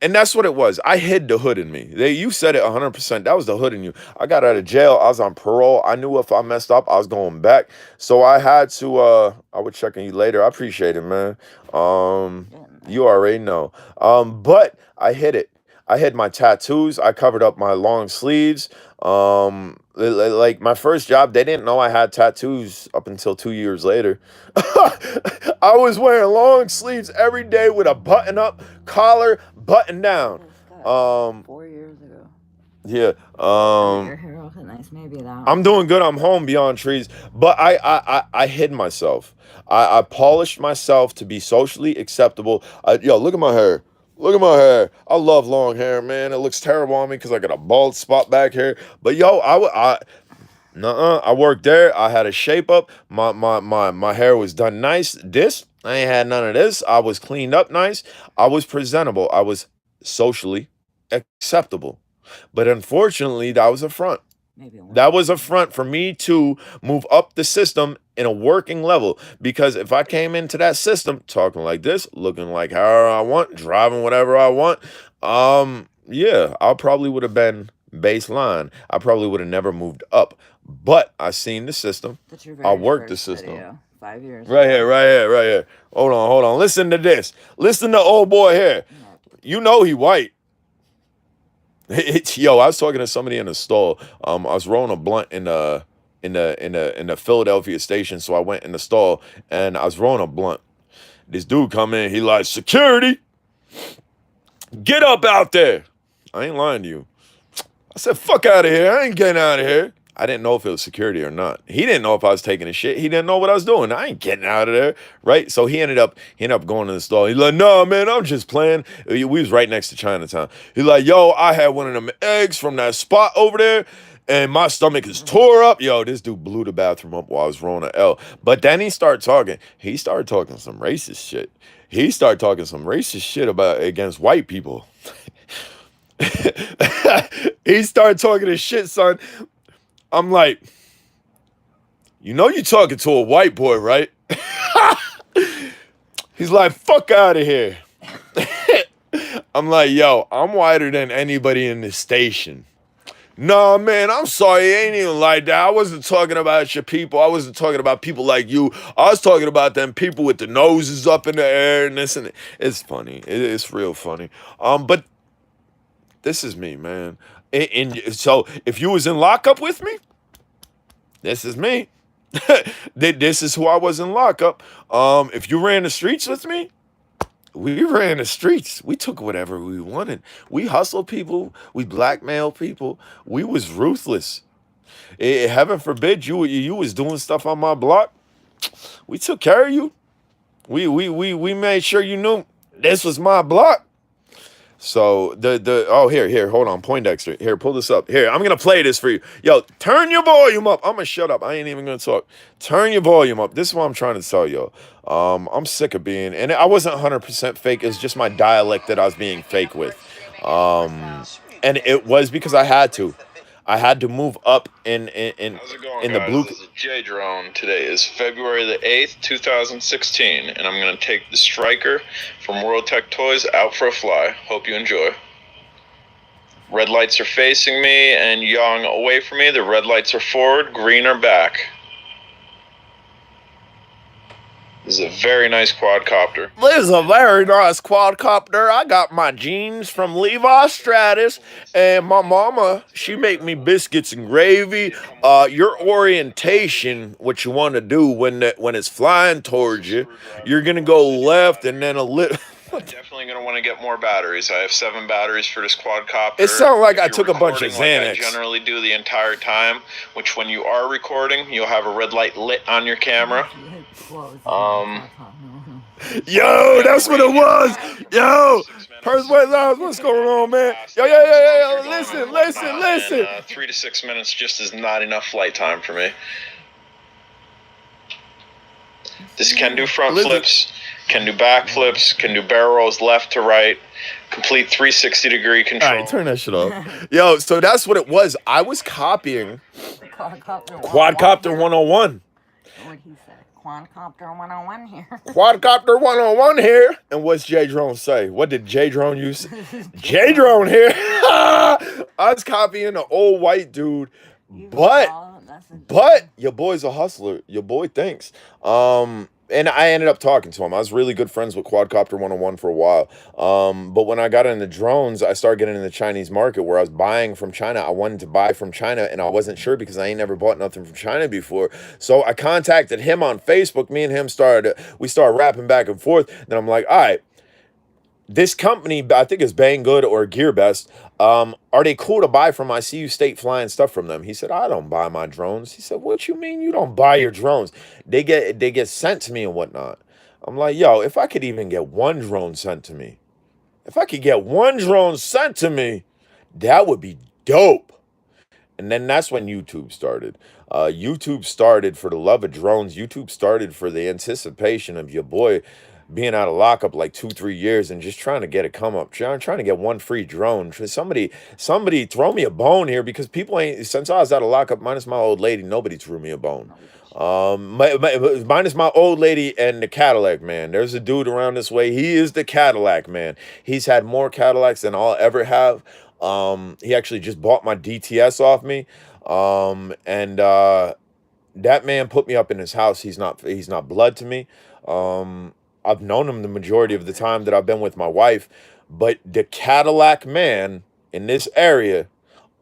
And that's what it was. I hid the hood in me. You said it 100%. That was the hood in you. I got out of jail. I was on parole. I knew if I messed up, I was going back. So I had to, I would check on you later. I appreciate it, man. You already know. But I hid it. I hid my tattoos. I covered up my long sleeves. Like my first job, they didn't know I had tattoos up until 2 years later. I was wearing long sleeves every day with a button up collar, button down. 4 years ago. Yeah. Your hair looking nice. Maybe that. I'm doing good. I'm home beyond trees, but I hid myself. I polished myself to be socially acceptable. Yo, look at my hair. Look at my hair. I love long hair, man. It looks terrible on me because I got a bald spot back here. But yo, I worked there. I had a shape up. My hair was done nice. This, I ain't had none of this. I was cleaned up nice. I was presentable. I was socially acceptable. But unfortunately, that was a front. That was a front for me to move up the system in a working level. Because if I came into that system talking like this, looking like however I want, driving whatever I want, yeah, I probably would have been baseline. I probably would have never moved up. But I seen the system. I worked the system. Video, 5 years. Right here, right here, right here. Hold on. Listen to this. Listen to old boy here. You know he white. Yo, I was talking to somebody in the stall. I was rolling a blunt in the Philadelphia station, so I went in the stall and I was rolling a blunt. This dude come in, he like, security, get up out there. I ain't lying to you. I said, fuck out of here. I ain't getting out of here. I didn't know if it was security or not. He didn't know if I was taking a shit. He didn't know what I was doing. I ain't getting out of there, right? So he ended up going to the store. He's like, "No, man, I'm just playing." We was right next to Chinatown. He's like, "Yo, I had one of them eggs from that spot over there, and my stomach is tore up." Yo, this dude blew the bathroom up while I was rolling an L. But then he started talking. He started talking some racist shit. He started talking some racist shit about against white people. He started talking this shit, son. I'm like, you know you talking to a white boy, right? He's like, fuck out of here. I'm like, yo, I'm whiter than anybody in this station. No, man, I'm sorry. It ain't even like that. I wasn't talking about your people. I wasn't talking about people like you. I was talking about them people with the noses up in the air and this and it's funny. It's real funny. But this is me, man. So if you was in lockup with me, this is me. This is who I was in lockup. If you ran the streets with me, we ran the streets. We took whatever we wanted. We hustled people. We blackmailed people. We was ruthless. Heaven forbid you was doing stuff on my block. We took care of you. We made sure you knew this was my block. So here, hold on, Poindexter. Here, pull this up. Here, I'm gonna play this for you. Yo, turn your volume up. I'm gonna shut up. I ain't even gonna talk. Turn your volume up. This is what I'm trying to tell you. I'm sick of being, and I wasn't 100% fake. It's just my dialect that I was being fake with. And it was because I had to. I had to move up How's it going, in the guys? blue. This is J Drone. Today is February the 8th, 2016, and I'm going to take the Striker from World Tech Toys out for a fly. Hope you enjoy. Red lights are facing me and yawing away from me. The red lights are forward, green are back. This is a very nice quadcopter. This is a very nice quadcopter. I got my jeans from Levi Stratus, and my mama, she make me biscuits and gravy. Your orientation, what you want to do when it's flying towards you, you're gonna go left and then a little. Definitely going to want to get more batteries. I have 7 batteries for this quadcopter. It sounds like If I you're took a bunch of recording like Xanax. I generally do the entire time, which when you are recording, you'll have a red light lit on your camera. Yo, that's what it was. Yo, what's going on, man? Yo. Listen. 3 to 6 minutes just is not enough flight time for me. This can do front flips, can do back flips, can do barrel rolls left to right, complete 360-degree control. All right, turn that shit off. Yo, so that's what it was. I was copying Quadcopter 101. What he said. Quadcopter 101 here. Quadcopter 101 here. And what's J Drone say? What did J Drone use? J Drone here. I was copying an old white dude. But your boy's a hustler. Your boy thinks. And I ended up talking to him. I was really good friends with Quadcopter 101 for a while. But when I got into drones, I started getting in the Chinese market where I was buying from China. I wanted to buy from China, and I wasn't sure because I ain't never bought nothing from China before. So I contacted him on Facebook. Me and him started rapping back and forth. Then I'm like, all right, this company, I think it's Banggood or GearBest, are they cool to buy from? I see you state flying stuff from them. He said, I don't buy my drones. He said, what you mean you don't buy your drones? They get sent to me and whatnot. I'm like, yo, if I could even get one drone sent to me, that would be dope. And then that's when YouTube started. YouTube started for the love of drones. YouTube started for the anticipation of your boy being out of lockup like 2-3 years and just trying to get a come up, trying to get one free drone. Somebody throw me a bone here, because people ain't, since I was out of lockup, minus my old lady, nobody threw me a bone. Minus my old lady and the Cadillac man. There's a dude around this way. He is the Cadillac man. He's had more Cadillacs than I'll ever have. He actually just bought my DTS off me. That man put me up in his house. He's not blood to me. I've known him the majority of the time that I've been with my wife, but the Cadillac man in this area,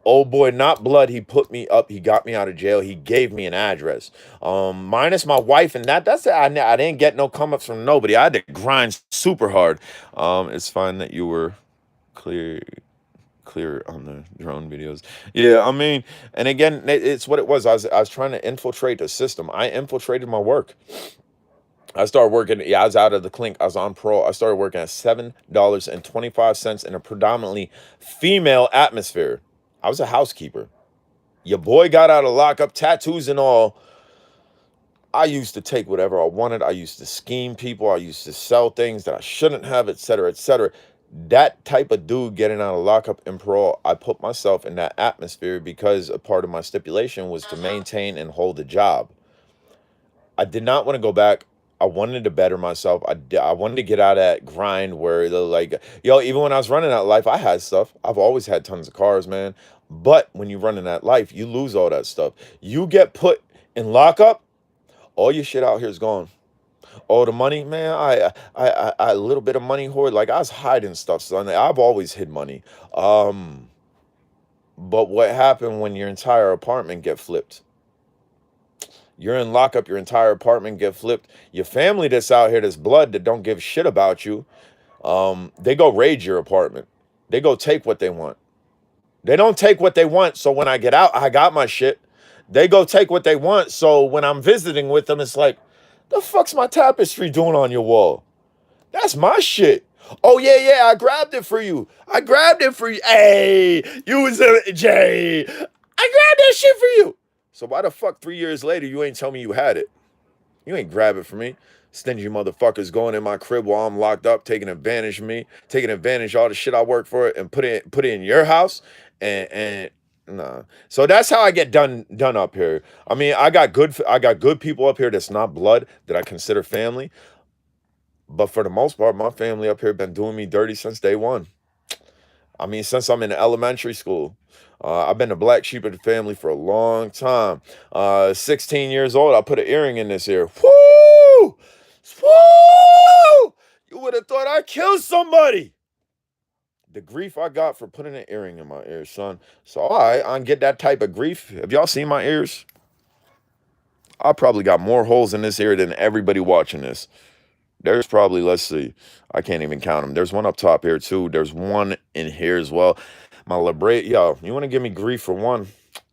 old boy, not blood, he put me up. He got me out of jail. He gave me an address. Minus my wife and that's it. I didn't get no come ups from nobody. I had to grind super hard. It's fine that you were clear clear on the drone videos. Yeah, I mean, and again, it's what it was. I was trying to infiltrate the system. I infiltrated my work. I started working. Yeah, I was out of the clink. I was on parole. I started working at $7.25 in a predominantly female atmosphere. I was a housekeeper. Your boy got out of lockup, tattoos and all. I used to take whatever I wanted. I used to scheme people. I used to sell things that I shouldn't have, et cetera, et cetera. That type of dude getting out of lockup and parole, I put myself in that atmosphere because a part of my stipulation was to maintain and hold a job. I did not want to go back. I wanted to better myself. I wanted to get out of that grind where like, yo, even when I was running that life, I had stuff. I've always had tons of cars, man. But when you run in that life, you lose all that stuff. You get put in lockup, all your shit out here is gone. Oh, the money, man. I a little bit of money hoard. Like I was hiding stuff, son. I've always hid money. Um, but what happened when your entire apartment get flipped? You're in lockup, your entire apartment get flipped. Your family that's out here, that's blood that don't give shit about you. They go raid your apartment. They go take what they want. They don't take what they want. So when I get out, I got my shit. They go take what they want. So when I'm visiting with them, it's like, the fuck's my tapestry doing on your wall? That's my shit. Oh yeah, yeah, I grabbed it for you. I grabbed it for you. Hey, you was a Jay. I grabbed that shit for you. So why the fuck 3 years later you ain't tell me you had it? You ain't grab it for me. Stingy motherfuckers going in my crib while I'm locked up, taking advantage of me, taking advantage of all the shit I work for, and put it in your house. And nah. So that's how I get done up here. I mean, I got good people up here that's not blood that I consider family. But for the most part, my family up here been doing me dirty since day one. I mean, since I'm in elementary school. I've been the black sheep of the family for a long time. 16 years old, I put an earring in this ear. Woo! Woo! You would have thought I killed somebody. The grief I got for putting an earring in my ear, son. So I can get that type of grief. Have y'all seen my ears? I probably got more holes in this ear than everybody watching this. There's probably, let's see, I can't even count them. There's one up top here too. There's one in here as well. My labrate, yo, you want to give me grief for one?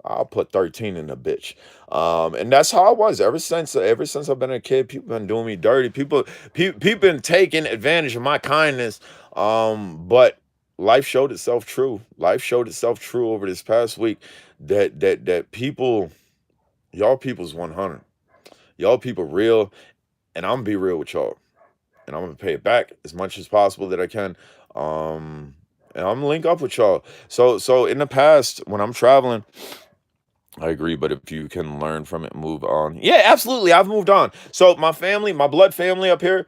I'll put 13 in the bitch. And that's how I was ever since I've been a kid. People been doing me dirty. People been taking advantage of my kindness. But life showed itself true. Life showed itself true over this past week that people, y'all people's 100. Y'all people real, and I'm gonna be real with y'all, and I'm gonna pay it back as much as possible that I can. And I'm gonna link up with y'all. So in the past, when I'm traveling, I agree, but if you can learn from it, move on. Yeah, absolutely. I've moved on. So my family, my blood family up here,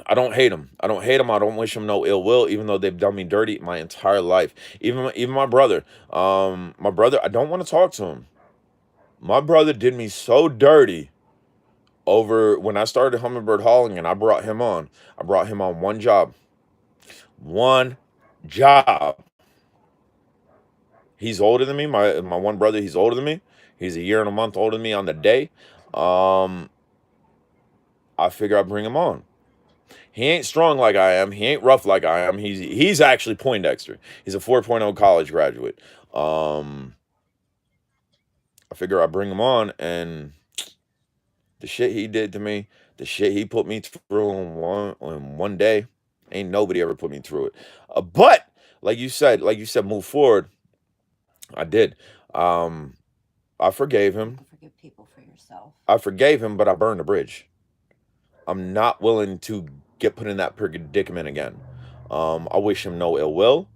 I don't hate them. I don't hate them. I don't wish them no ill will, even though they've done me dirty my entire life. Even my brother. My brother, I don't want to talk to him. My brother did me so dirty over when I started Hummingbird Hauling, and I brought him on. I brought him on one job. One job. He's older than me. My one brother, he's older than me. He's a year and a month older than me on the day. Um, I figure I bring him on. He ain't strong like I am. He ain't rough like I am. He's actually Poindexter. He's a 4.0 college graduate. Um, I figure I bring him on, and the shit he did to me, the shit he put me through in one day, ain't nobody ever put me through it. But like you said, move forward. I did. Um, I forgave him. Don't forgive people for yourself. I forgave him, but I burned the bridge. I'm not willing to get put in that predicament again. I wish him no ill will.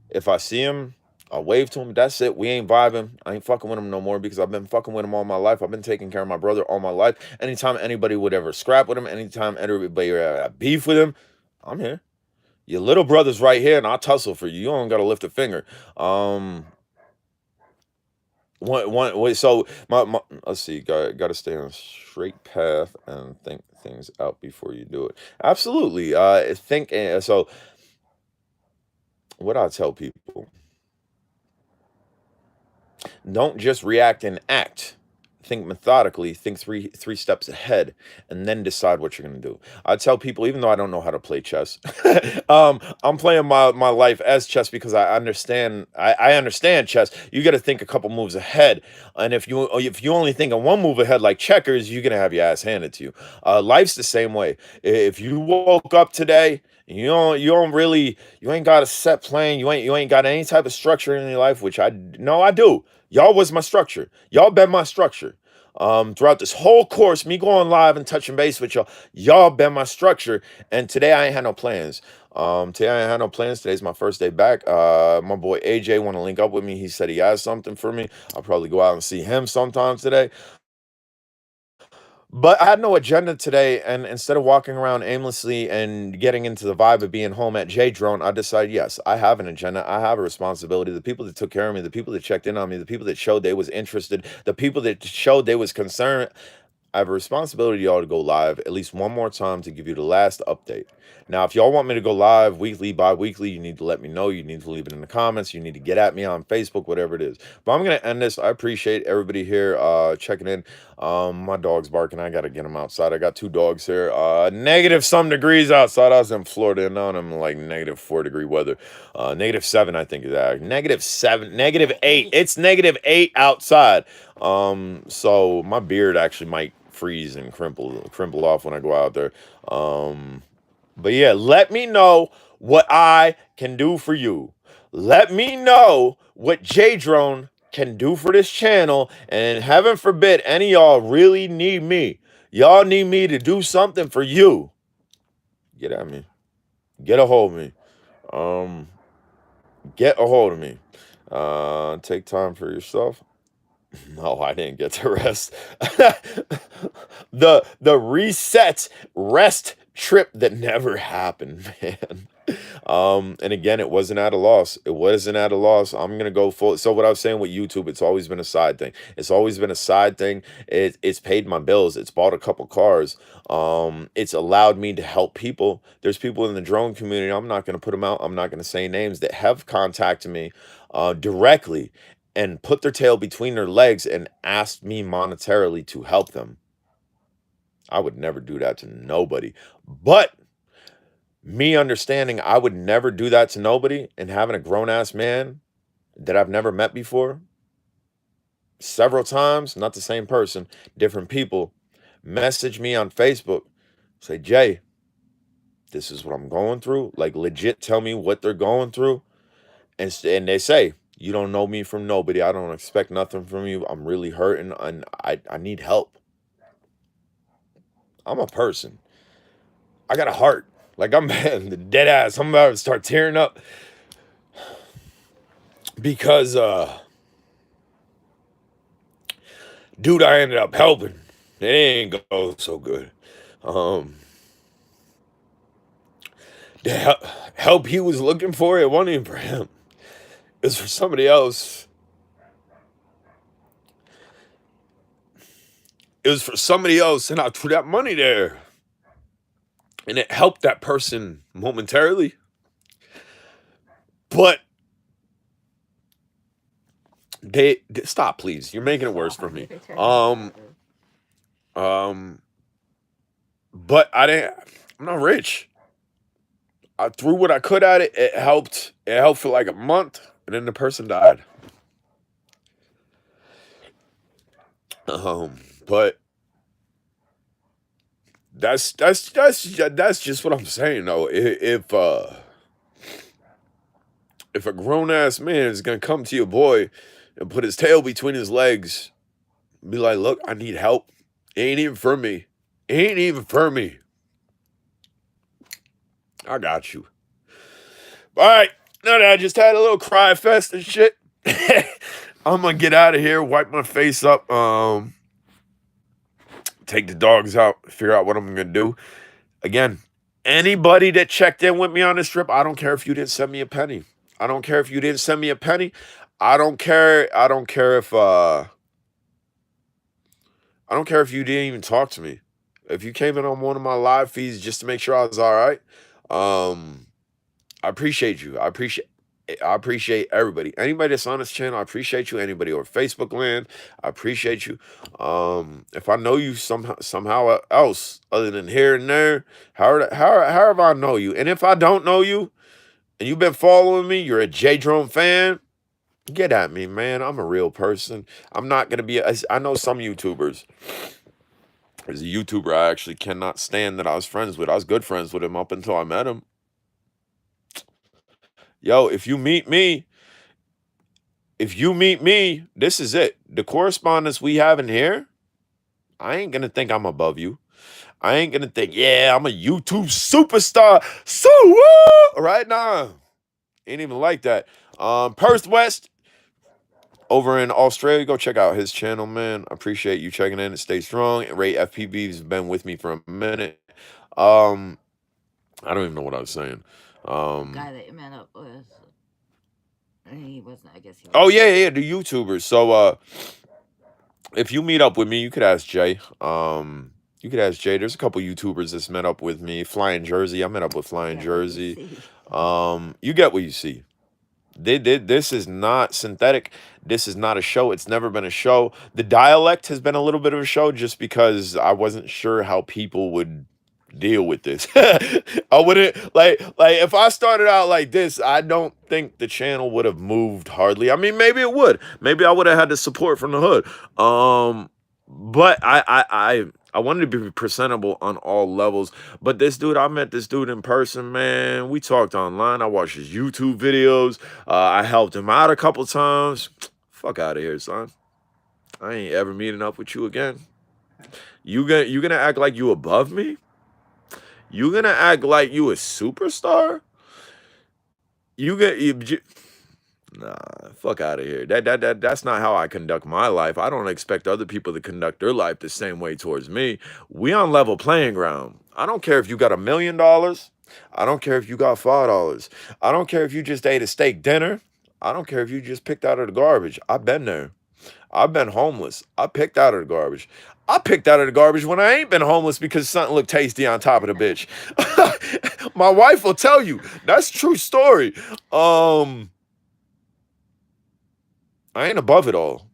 If I see him, I wave to him. That's it. We ain't vibing. I ain't fucking with him no more because I've been fucking with him all my life. I've been taking care of my brother all my life. Anytime anybody would ever scrap with him, anytime anybody would have beef with him, I'm here. Your little brother's right here, and I'll tussle for you. You don't gotta lift a finger. Wait, so my let's see, got to stay on a straight path and think things out before you do it. Absolutely. Think so. What I tell people: don't just react and act. think methodically, think three steps ahead, and then decide what you're gonna do. I tell people, even though I don't know how to play chess, I'm playing my life as chess because I understand chess. You got to think a couple moves ahead, and if you only think of one move ahead like checkers, you're gonna have your ass handed to you. Life's the same way. If you woke up today, you ain't got a set plan. You ain't got any type of structure in your life, which I know I do. Y'all was my structure. Y'all been my structure. Throughout this whole course, me going live and touching base with y'all been my structure. And today I ain't had no plans. Today I ain't had no plans. Today's my first day back. My boy AJ want to link up with me. He said he has something for me. I'll probably go out and see him sometime today. But I had no agenda today, and instead of walking around aimlessly and getting into the vibe of being home at J Drone, I decided, yes, I have an agenda. I have a responsibility. The people that took care of me, the people that checked in on me, the people that showed they was interested, the people that showed they was concerned, I have a responsibility, y'all, to go live at least one more time to give you the last update. Now, if y'all want me to go live weekly, bi-weekly, you need to let me know. You need to leave it in the comments. You need to get at me on Facebook, whatever it is. But I'm going to end this. I appreciate everybody here checking in. My dog's barking. I got to get him outside. I got two dogs here. Negative some degrees outside. I was in Florida, and now I'm like -4 degree weather. -7, I think is that. -7, -8. It's -8 outside. So my beard actually might freeze and crimple off when I go out there. But yeah, let me know what I can do for you. Let me know what J Drone can do for this channel. And heaven forbid any of y'all really need me. Y'all need me to do something for you. Get at me. Get a hold of me. Get a hold of me. Take time for yourself. No, I didn't get to rest. The reset rest trip that never happened, man. And again, it wasn't at a loss. It wasn't at a loss. I'm gonna go full. So what I was saying with YouTube, it's always been a side thing. It's always been a side thing. It's paid my bills. It's bought a couple cars. It's allowed me to help people. There's people in the drone community. I'm not gonna put them out. I'm not gonna say names that have contacted me directly and put their tail between their legs and asked me monetarily to help them. I would never do that to nobody. But me understanding I would never do that to nobody and having a grown-ass man that I've never met before, several times, not the same person, different people, message me on Facebook, say, Jay, this is what I'm going through. Like, legit tell me what they're going through. And they say, you don't know me from nobody. I don't expect nothing from you. I'm really hurting and I need help. I'm a person. I got a heart. Like, I'm the dead ass. I'm about to start tearing up because dude I ended up helping, it ain't go so good. The help he was looking for, it wasn't even for him. It was for somebody else. It was for somebody else, and I threw that money there. And it helped that person momentarily. But they stop, please. You're making it worse for me. But I'm not rich. I threw what I could at it. It helped. It helped for like a month, and then the person died. But that's just what I'm saying though. If a grown ass man is gonna come to your boy and put his tail between his legs, be like, look, I need help. It ain't even for me. It ain't even for me. I got you. All right. Now that I just had a little cry fest and shit, I'm gonna get out of here, wipe my face up, take the dogs out, figure out what I'm gonna do. Again, anybody that checked in with me on this trip, I don't care if you didn't send me a penny. I don't care if you didn't send me a penny. I don't care if I don't care if you didn't even talk to me. If you came in on one of my live feeds just to make sure I was all right, I appreciate you. I appreciate I appreciate everybody. Anybody that's on this channel, I appreciate you. Anybody over Facebook land, I appreciate you. If I know you somehow else other than here and there, however I know you. And if I don't know you and you've been following me, you're a J Drone fan, get at me, man. I'm a real person. I'm not gonna be. I know some YouTubers. There's a YouTuber I actually cannot stand that I was friends with. I was good friends with him up until I met him. Yo, if you meet me, this is it. The correspondence we have in here, I ain't gonna think I'm above you. I ain't gonna think, yeah, I'm a YouTube superstar. So woo! Right now. Ain't even like that. Perth West over in Australia, go check out his channel, man. I appreciate you checking in and stay strong. And Ray FPB's been with me for a minute. I don't even know what I was saying. Guy that you met up with. He wasn't, I guess he was. Oh yeah, the YouTubers. So if you meet up with me, you could ask Jay. You could ask Jay. There's a couple YouTubers that's met up with me. Flying Jersey. I met up with Flying Jersey. You get what you see. This is not synthetic. This is not a show. It's never been a show. The dialect has been a little bit of a show just because I wasn't sure how people would deal with this. I wouldn't like if I started out like this, I don't think the channel would have moved hardly. I mean, maybe it would. Maybe I would have had the support from the hood. But I wanted to be presentable on all levels. But this dude, I met this dude in person, man. We talked online. I watched his YouTube videos. I helped him out a couple times. Fuck out of here, son. I ain't ever meeting up with you again. You gonna act like you above me? You gonna act like you a superstar? Nah, fuck out of here. That's not how I conduct my life. I don't expect other people to conduct their life the same way towards me. We on level playing ground. I don't care if you got $1 million. I don't care if you got $5. I don't care if you just ate a steak dinner. I don't care if you just picked out of the garbage. I've been there. I've been homeless. I picked out of the garbage. I picked out of the garbage when I ain't been homeless because something looked tasty on top of the bitch. My wife will tell you. That's a true story. I ain't above it all.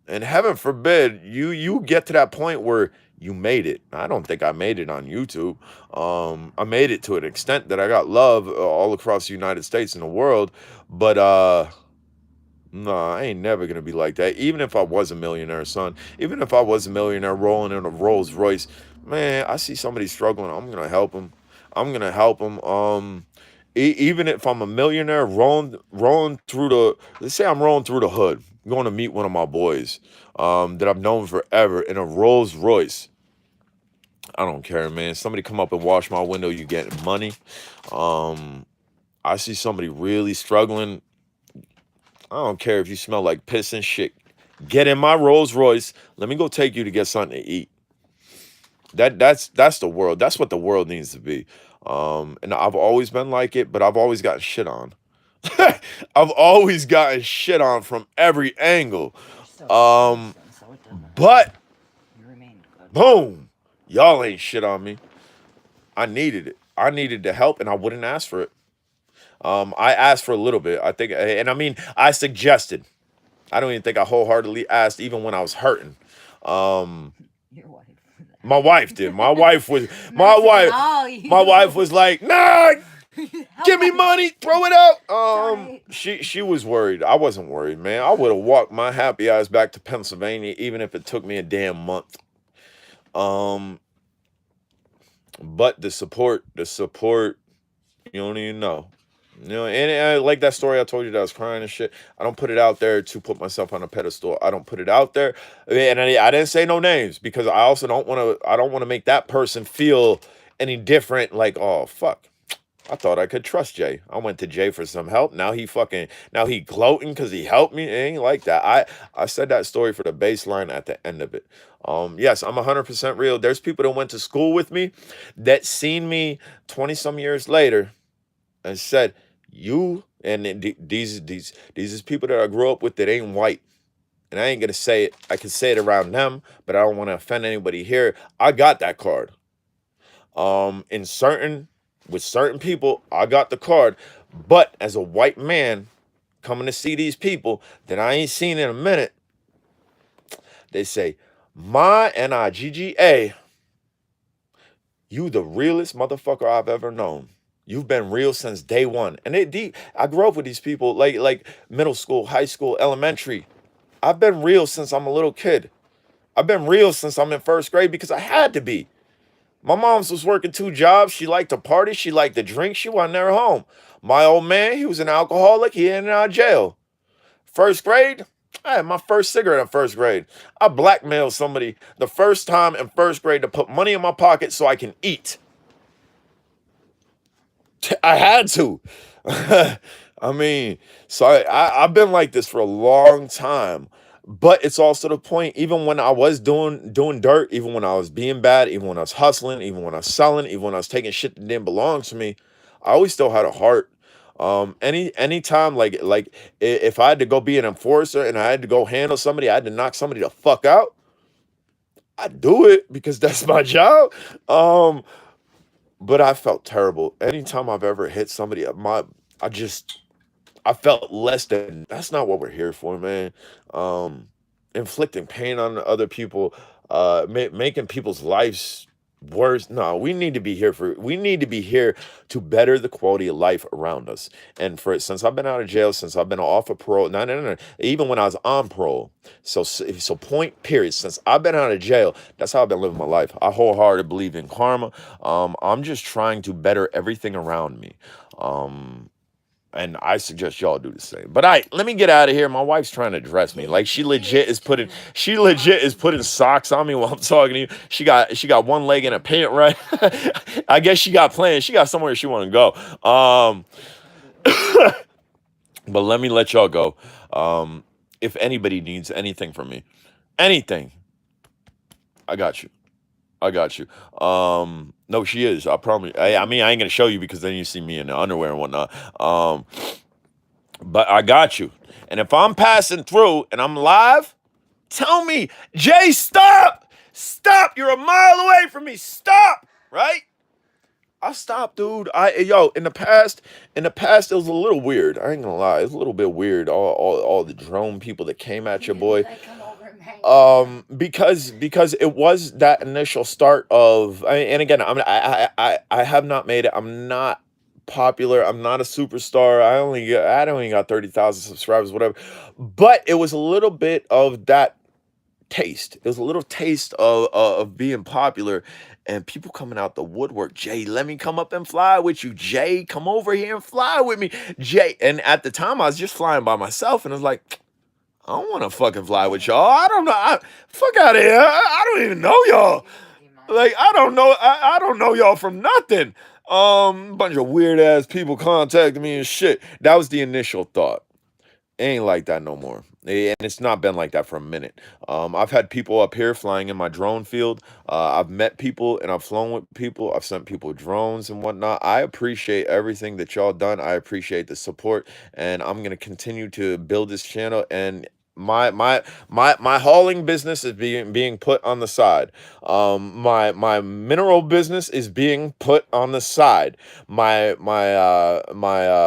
And heaven forbid you get to that point where you made it. I don't think I made it on YouTube. I made it to an extent that I got love all across the United States and the world. But no, I ain't never gonna be like that. Even if I was a millionaire, son. Even if I was a millionaire rolling in a Rolls Royce, man, I see somebody struggling, I'm gonna help them. I'm gonna help them. Even if I'm a millionaire rolling through the, let's say I'm rolling through the hood, going to meet one of my boys that I've known forever in a Rolls Royce. I don't care, man. Somebody come up and wash my window, you getting money. I see somebody really struggling. I don't care if you smell like piss and shit. Get in my Rolls Royce. Let me go take you to get something to eat. That's the world. That's what the world needs to be. And I've always been like it, but I've always gotten shit on. I've always gotten shit on from every angle. But boom, y'all ain't shit on me. I needed it. I needed the help, and I wouldn't ask for it. I asked for a little bit. I think, and I mean, I suggested. I don't even think I wholeheartedly asked, even when I was hurting. Your wife. My wife did. My wife was like, nah, give me money, throw it out. She was worried. I wasn't worried, man. I would have walked my happy ass back to Pennsylvania, even if it took me a damn month. But the support, you don't even know. You know, and like that story I told you that I was crying and shit. I don't put it out there to put myself on a pedestal. I don't put it out there, and I didn't say no names because I also don't want to. I don't want to make that person feel any different. Like, oh fuck, I thought I could trust Jay. I went to Jay for some help. Now he gloating because he helped me. It ain't like that. I said that story for the baseline at the end of it. Yes, I'm 100% real. There's people that went to school with me that seen me 20 some years later and said, you and these is people that I grew up with that ain't white. And I ain't gonna say it. I can say it around them, but I don't want to offend anybody here. I got that card. With certain people, I got the card. But as a white man, coming to see these people that I ain't seen in a minute. They say, my Nigga, you the realest motherfucker I've ever known. You've been real since day one. And I grew up with these people like middle school, high school, elementary. I've been real since I'm a little kid. I've been real since I'm in first grade because I had to be. My mom's was working 2 jobs. She liked to party. She liked to drink. She wasn't never home. My old man, he was an alcoholic. He in and out of jail. First grade, I had my first cigarette in first grade. I blackmailed somebody the first time in first grade to put money in my pocket so I can eat. I had to. I mean, so I've been like this for a long time. But it's also the point, even when I was doing dirt, even when I was being bad, even when I was hustling, even when I was selling, even when I was taking shit that didn't belong to me, I always still had a heart. Anytime if I had to go be an enforcer and I had to go handle somebody, I had to knock somebody the fuck out, I do it because that's my job. Um, but I felt terrible. Anytime I've ever hit somebody, I just I felt less than. That's not what we're here for, man. Um, Inflicting pain on other people, making people's lives worse. No, we need to be here to better the quality of life around us. And since I've been out of jail, since I've been off of parole, no, no, no, no, even when I was on parole. So point period. Since I've been out of jail, that's how I've been living my life. I wholeheartedly believe in karma. I'm just trying to better everything around me. Um, and I suggest y'all do the same. But let me get out of here. My wife's trying to dress me. Like she legit is putting socks on me while I'm talking to you. She got one leg in a pant, right? I guess she got plans. She got somewhere she want to go. But let me let y'all go. If anybody needs anything from me, anything, I got you. I got you. No, she is. I promise. I mean, I ain't gonna show you because then you see me in the underwear and whatnot. But I got you. And if I'm passing through and I'm live, tell me, Jay, stop! Stop! You're a mile away from me. Stop! Right? I stopped, dude. In the past, it was a little weird. I ain't gonna lie, it was a little bit weird. All the drone people that came at your boy. Because it was that initial start of, and again, I have not made it. I'm not popular. I'm not a superstar. I don't even got 30,000 subscribers, whatever. But it was a little bit of that taste. It was a little taste of being popular and people coming out the woodwork. Jay, let me come up and fly with you. Jay, come over here and fly with me. Jay, and at the time I was just flying by myself, and I was like, I don't want to fucking fly with y'all. I don't know. Fuck out of here. I don't even know y'all. Like I don't know y'all from nothing. Bunch of weird ass people contacting me and shit. That was the initial thought. It ain't like that no more. And it's not been like that for a minute. I've had people up here flying in my drone field. I've met people and I've flown with people. I've sent people drones and whatnot. I appreciate everything that y'all done. I appreciate the support, and I'm gonna continue to build this channel. And my hauling business is being put on the side. My mineral business is being put on the side. My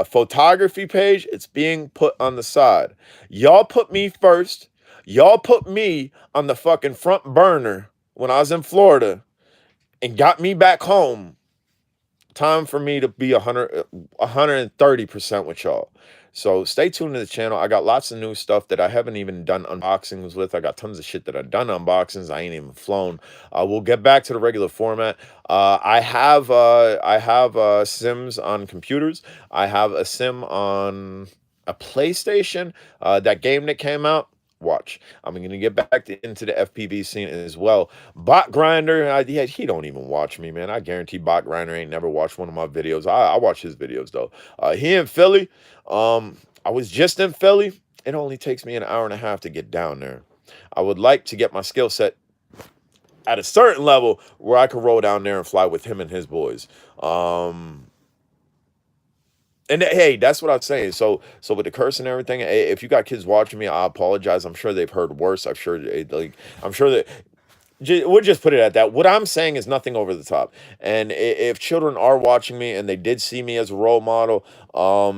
photography page, it's being put on the side. Y'all put me first. Y'all put me on the fucking front burner when I was in Florida and got me back home. Time for me to be 130% with y'all. So stay tuned to the channel. I got lots of new stuff that I haven't even done unboxings with. I got tons of shit that I've done unboxings. I ain't even flown. We'll get back to the regular format. I have Sims on computers. I have a Sim on a PlayStation. That game that came out. Watch. I'm gonna get back into the FPV scene as well. Bot Grinder, he don't even watch me, man. I guarantee Bot Grinder ain't never watched one of my videos. I watch his videos though. He in Philly. I was just in Philly. It only takes me an hour and a half to get down there. I would like to get my skill set at a certain level where I could roll down there and fly with him and his boys. And hey, that's what I'm saying. So with the curse and everything, if you got kids watching me, I apologize. I'm sure they've heard worse. I'm sure that We'll just put it at that. What I'm saying is nothing over the top. And if children are watching me and they did see me as a role model,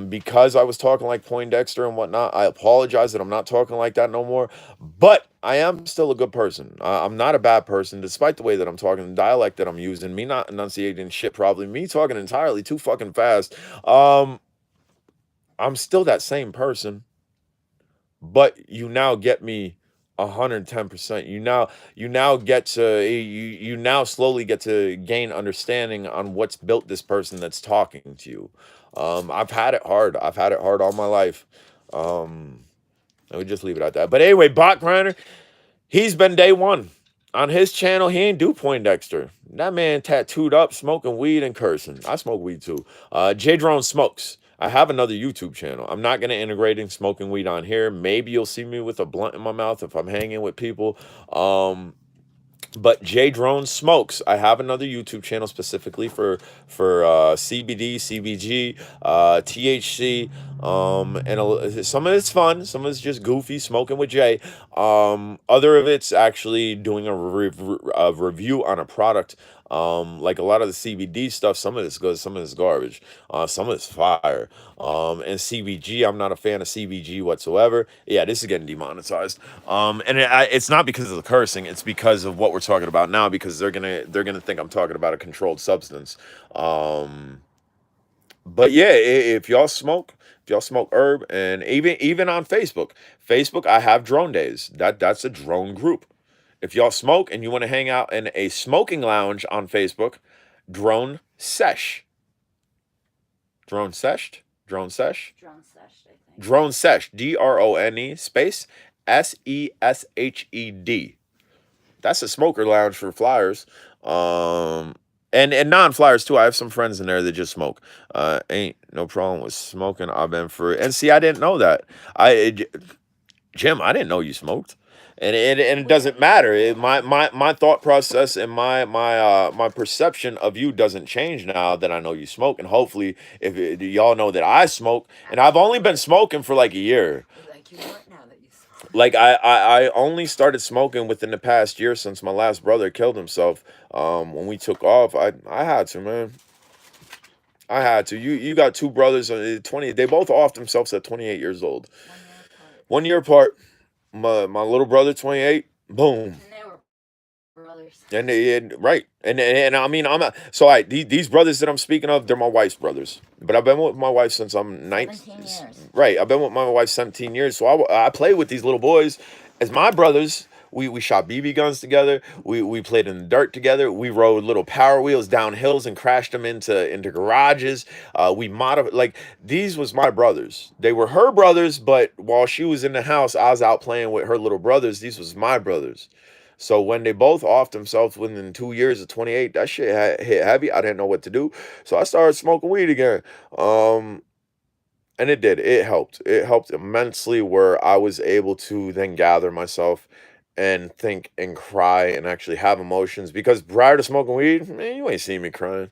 because I was talking like Poindexter and whatnot, I apologize that I'm not talking like that no more. But I am still a good person. I'm not a bad person, despite the way that I'm talking, the dialect that I'm using, me not enunciating shit, probably me talking entirely too fucking fast. Um, I'm still that same person, but you now get me 110%. You now get to you now slowly get to gain understanding on what's built this person that's talking to you. I've had it hard. I've had it hard all my life. Um, let me just leave it at that. But anyway, Bot Grinder, he's been day one. On his channel, he ain't do Poindexter. That man tattooed up, smoking weed and cursing. I smoke weed too. J Drone smokes. I have another YouTube channel. I'm not gonna integrating smoking weed on here. Maybe you'll see me with a blunt in my mouth if I'm hanging with people. But J Drone smokes. I have another YouTube channel specifically for CBD, CBG, THC, and some of it's fun, some of it's just goofy smoking with Jay. Other of it's actually doing a review on a product. Like a lot of the CBD stuff, some of it's good, some of it's garbage, some of it's fire. And CBG, I'm not a fan of CBG whatsoever. Yeah, this is getting demonetized. And it's not because of the cursing, it's because of what we're talking about now. Because they're gonna think I'm talking about a controlled substance. But yeah, if y'all smoke herb, and even on Facebook, I have drone days. That's a drone group. If y'all smoke and you want to hang out in a smoking lounge on Facebook, drone sesh, drone seshed, drone sesh, Drone sesh, I think. drone sesh, DRONE space SESHED. That's a smoker lounge for flyers. And non-flyers too. I have some friends in there that just smoke. Ain't no problem with smoking. I've been for, and see, I didn't know that. Jim, I didn't know you smoked. And it doesn't matter. My thought process and my perception of you doesn't change now that I know you smoke. And hopefully, if y'all know that I smoke, and I've only been smoking for like a year. Like you what now that you Like I only started smoking within the past year since my last brother killed himself. When we took off, I had to, man. I had to. You got two brothers, 20. They both offed themselves at 28 years old. 1 year apart. My little brother, 28. Boom. And they were brothers. Right, and I mean, I'm not, so these brothers that I'm speaking of, they're my wife's brothers. But I've been with my wife since I'm 17 years. Right, I've been with my wife 17 years, so I play with these little boys as my brothers. We shot BB guns together. We played in the dirt together. We rode little power wheels down hills and crashed them into garages. We modified, like, these was my brothers. They were her brothers, but while she was in the house, I was out playing with her little brothers. These was my brothers. So when they both offed themselves within 2 years of 28, that shit hit heavy. I didn't know what to do, so I started smoking weed again. And it did. It helped. It helped immensely, where I was able to then gather myself and think and cry and actually have emotions. Because prior to smoking weed, man, you ain't seen me crying.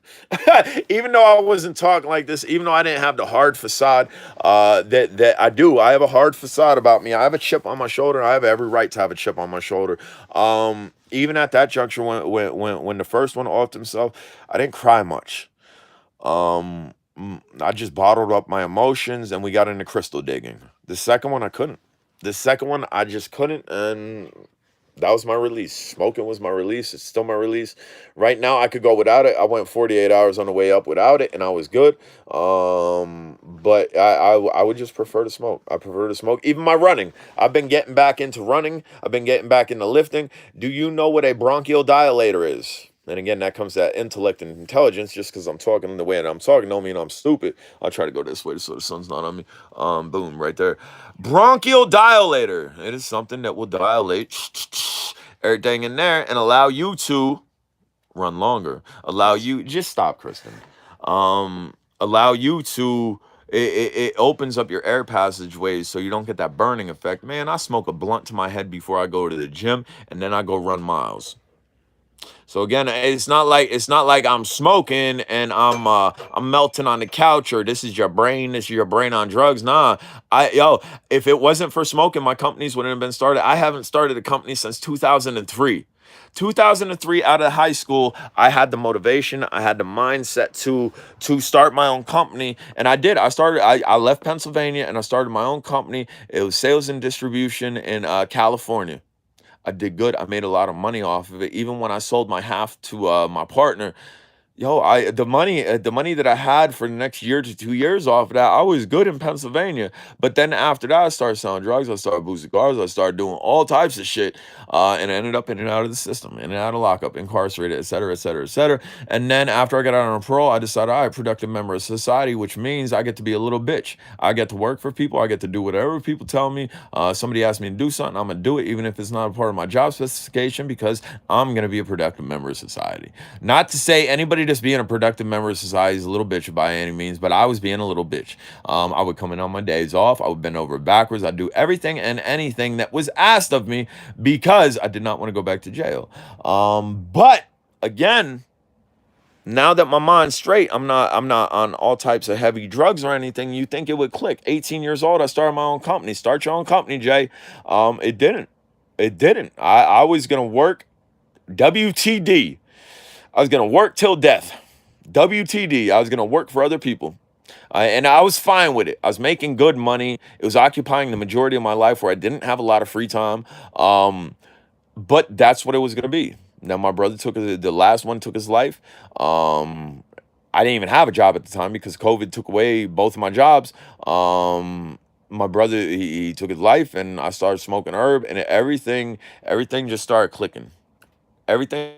Even though I wasn't talking like this, even though I didn't have the hard facade that I do. I have a hard facade about me. I have a chip on my shoulder. I have every right to have a chip on my shoulder. Even at that juncture, when the first one offed himself, I didn't cry much. I just bottled up my emotions and we got into crystal digging. The second one, I couldn't. The second one, I just couldn't, and that was my release. Smoking was my release. It's still my release. Right now, I could go without it. I went 48 hours on the way up without it, and I was good. But I would just prefer to smoke. I prefer to smoke. Even my running. I've been getting back into running. I've been getting back into lifting. Do you know what a bronchodilator is? And again, that comes to that intellect and intelligence. Just because I'm talking the way that I'm talking don't mean I'm stupid. I'll try to go this way so the sun's not on me. Boom, right there. Bronchodilator. It is something that will dilate everything in there and allow you to run longer. Allow you, just stop, Kristen. Allow you to, it opens up your air passageways so you don't get that burning effect. Man, I smoke a blunt to my head before I go to the gym, and then I go run miles. So again, it's not like I'm smoking and I'm melting on the couch, or this is your brain on drugs. Nah, if it wasn't for smoking, my companies wouldn't have been started. I haven't started a company since 2003. 2003, out of high school, I had the motivation, I had the mindset to start my own company, and I did. I left Pennsylvania and I started my own company. It was sales and distribution in California. I did good. I made a lot of money off of it. Even when I sold my half to my partner, yo, I the money that I had for the next year to 2 years off of that, I was good in Pennsylvania. But then after that, I started selling drugs. I started boozing cars. I started doing all types of shit, and I ended up in and out of the system, in and out of lockup, incarcerated, et cetera, et cetera, et cetera. And then after I got out on parole, I decided, all right, productive member of society, which means I get to be a little bitch. I get to work for people. I get to do whatever people tell me. Somebody asks me to do something, I'm gonna do it, even if it's not a part of my job specification, because I'm gonna be a productive member of society. Not to say anybody that's being a productive member of society is a little bitch by any means, but I was being a little bitch. I would come in on my days off. I would bend over backwards. I'd do everything and anything that was asked of me because I did not want to go back to jail. But again, now that my mind's straight, I'm not on all types of heavy drugs or anything. You think it would click? 18 years old, I started my own company. Start your own company, Jay. It didn't. It didn't. I was gonna work WTD. I was gonna work till death. WTD. I was gonna work for other people. And I was fine with it. I was making good money. It was occupying the majority of my life where I didn't have a lot of free time. But that's what it was gonna be. Now my brother the last one took his life. I didn't even have a job at the time because COVID took away both of my jobs. My brother he took his life, and I started smoking herb, and everything just started clicking. Everything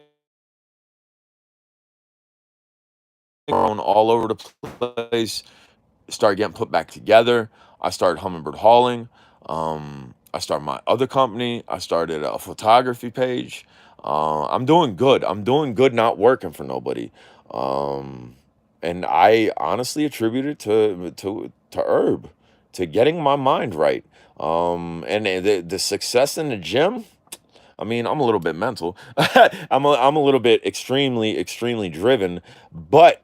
thrown all over the place, started getting put back together. I started hummingbird hauling. I started my other company. I started a photography page. I'm doing good. I'm doing good, not working for nobody. Um, and I honestly attribute it to herb, to getting my mind right. And the success in the gym. I mean, I'm a little bit mental. I'm a little bit extremely driven, but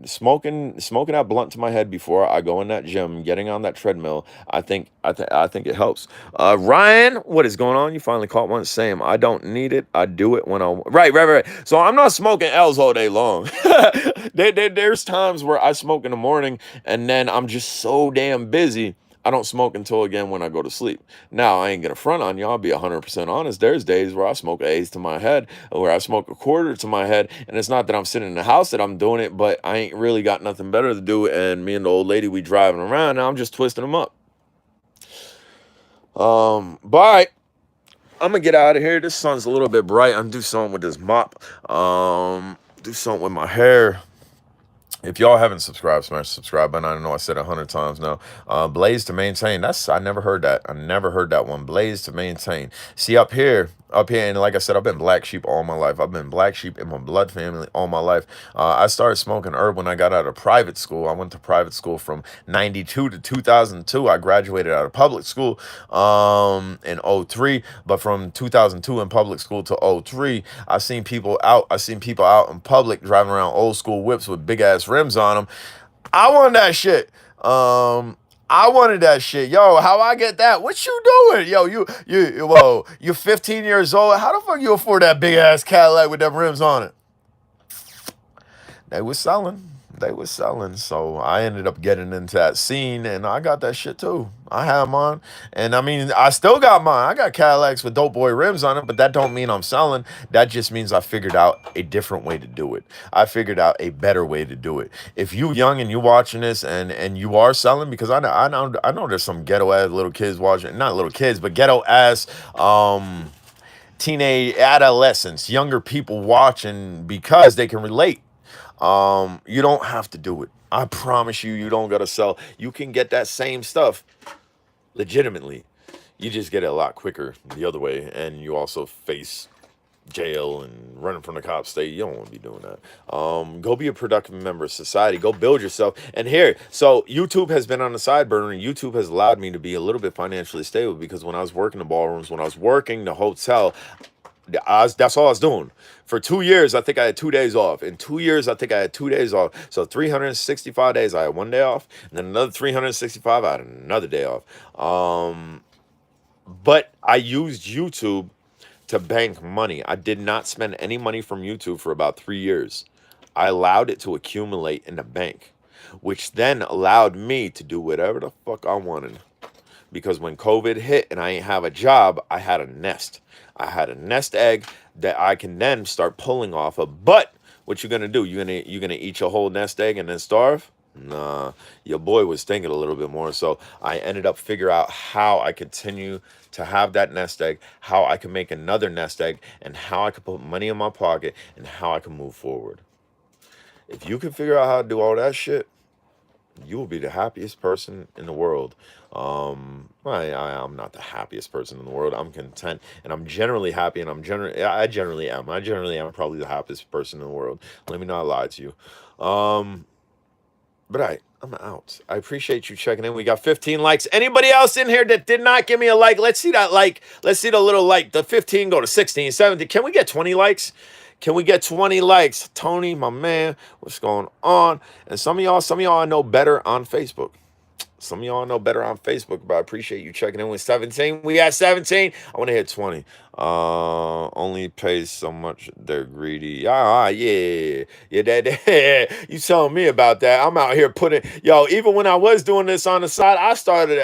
smoking that blunt to my head before I go in that gym, getting on that treadmill, I think it helps. Ryan, what is going on? You finally caught one. Same. I don't need it. I do it when I right. So I'm not smoking L's all day long. There's times where I smoke in the morning and then I'm just so damn busy. I don't smoke until again when I go to sleep. Now, I ain't gonna front on y'all, I'll be 100% honest. There's days where I smoke an eighth to my head, or where I smoke a quarter to my head, and it's not that I'm sitting in the house that I'm doing it, but I ain't really got nothing better to do, and me and the old lady, we driving around, now I'm just twisting them up. But I'm gonna get out of here. This sun's a little bit bright. I'm gonna do something with this mop. Do something with my hair. If y'all haven't subscribed, smash the subscribe button. I know I said it 100 times now. Blaze to maintain. I never heard that. I never heard that one. Blaze to maintain. See up here, and like I said, I've been black sheep all my life. I've been black sheep in my blood family all my life. I started smoking herb when I got out of private school. I went to private school from 92 to 2002. I graduated out of public school in '03, but from 2002 in public school to '03, I seen people out in public driving around old school whips with big ass rims on them. I wanted that shit. I wanted that shit. Yo, how I get that? What you doing? Yo, whoa, you're 15 years old. How the fuck you afford that big ass Cadillac with them rims on it? They was selling. They was selling. So I ended up getting into that scene, and I got that shit too. I had mine. And I mean, I still got mine. I got Cadillacs with dope boy rims on it, but that don't mean I'm selling. That just means I figured out a different way to do it. I figured out a better way to do it. If you young and you watching this and you are selling, because I know there's some ghetto ass little kids watching, not little kids, but ghetto ass teenage adolescents, younger people watching because they can relate. You don't have to do it. I promise you, you don't gotta sell. You can get that same stuff legitimately. You just get it a lot quicker the other way, and you also face jail and running from the cops. You don't want to be doing that. Go be a productive member of society. Go build yourself. And here, so YouTube has been on the side burner, and YouTube has allowed me to be a little bit financially stable, because when I was working the ballrooms, when I was working the hotel, that's all I was doing. For 2 years, I think I had 2 days off. In 2 years, I think I had 2 days off. So 365 days, I had one day off. And then another 365, I had another day off. But I used YouTube to bank money. I did not spend any money from YouTube for about 3 years. I allowed it to accumulate in the bank, which then allowed me to do whatever the fuck I wanted. Because when COVID hit and I ain't have a job, I had a nest. I had a nest egg that I can then start pulling off of. But what you gonna do? You gonna eat your whole nest egg and then starve? Nah, your boy was thinking a little bit more. So I ended up figure out how I continue to have that nest egg, how I can make another nest egg, and how I can put money in my pocket and how I can move forward. If you can figure out how to do all that shit, you will be the happiest person in the world. I'm not the happiest person in the world. I'm content, and I'm generally happy, and I generally am. I generally am probably the happiest person in the world. Let me not lie to you. But I'm out. I appreciate you checking in. We got 15 likes. Anybody else in here that did not give me a like? Let's see that like. Let's see the little like. The 15 go to 16, 17. Can we get 20 likes? Can we get 20 likes? Tony, my man, what's going on? And some of y'all I know better on Facebook. Some of y'all know better on Facebook, but I appreciate you checking in with 17. We got 17. I want to hit 20. Only pays so much. They're greedy. Yeah. You telling me about that? I'm out here putting, even when I was doing this on the side, I started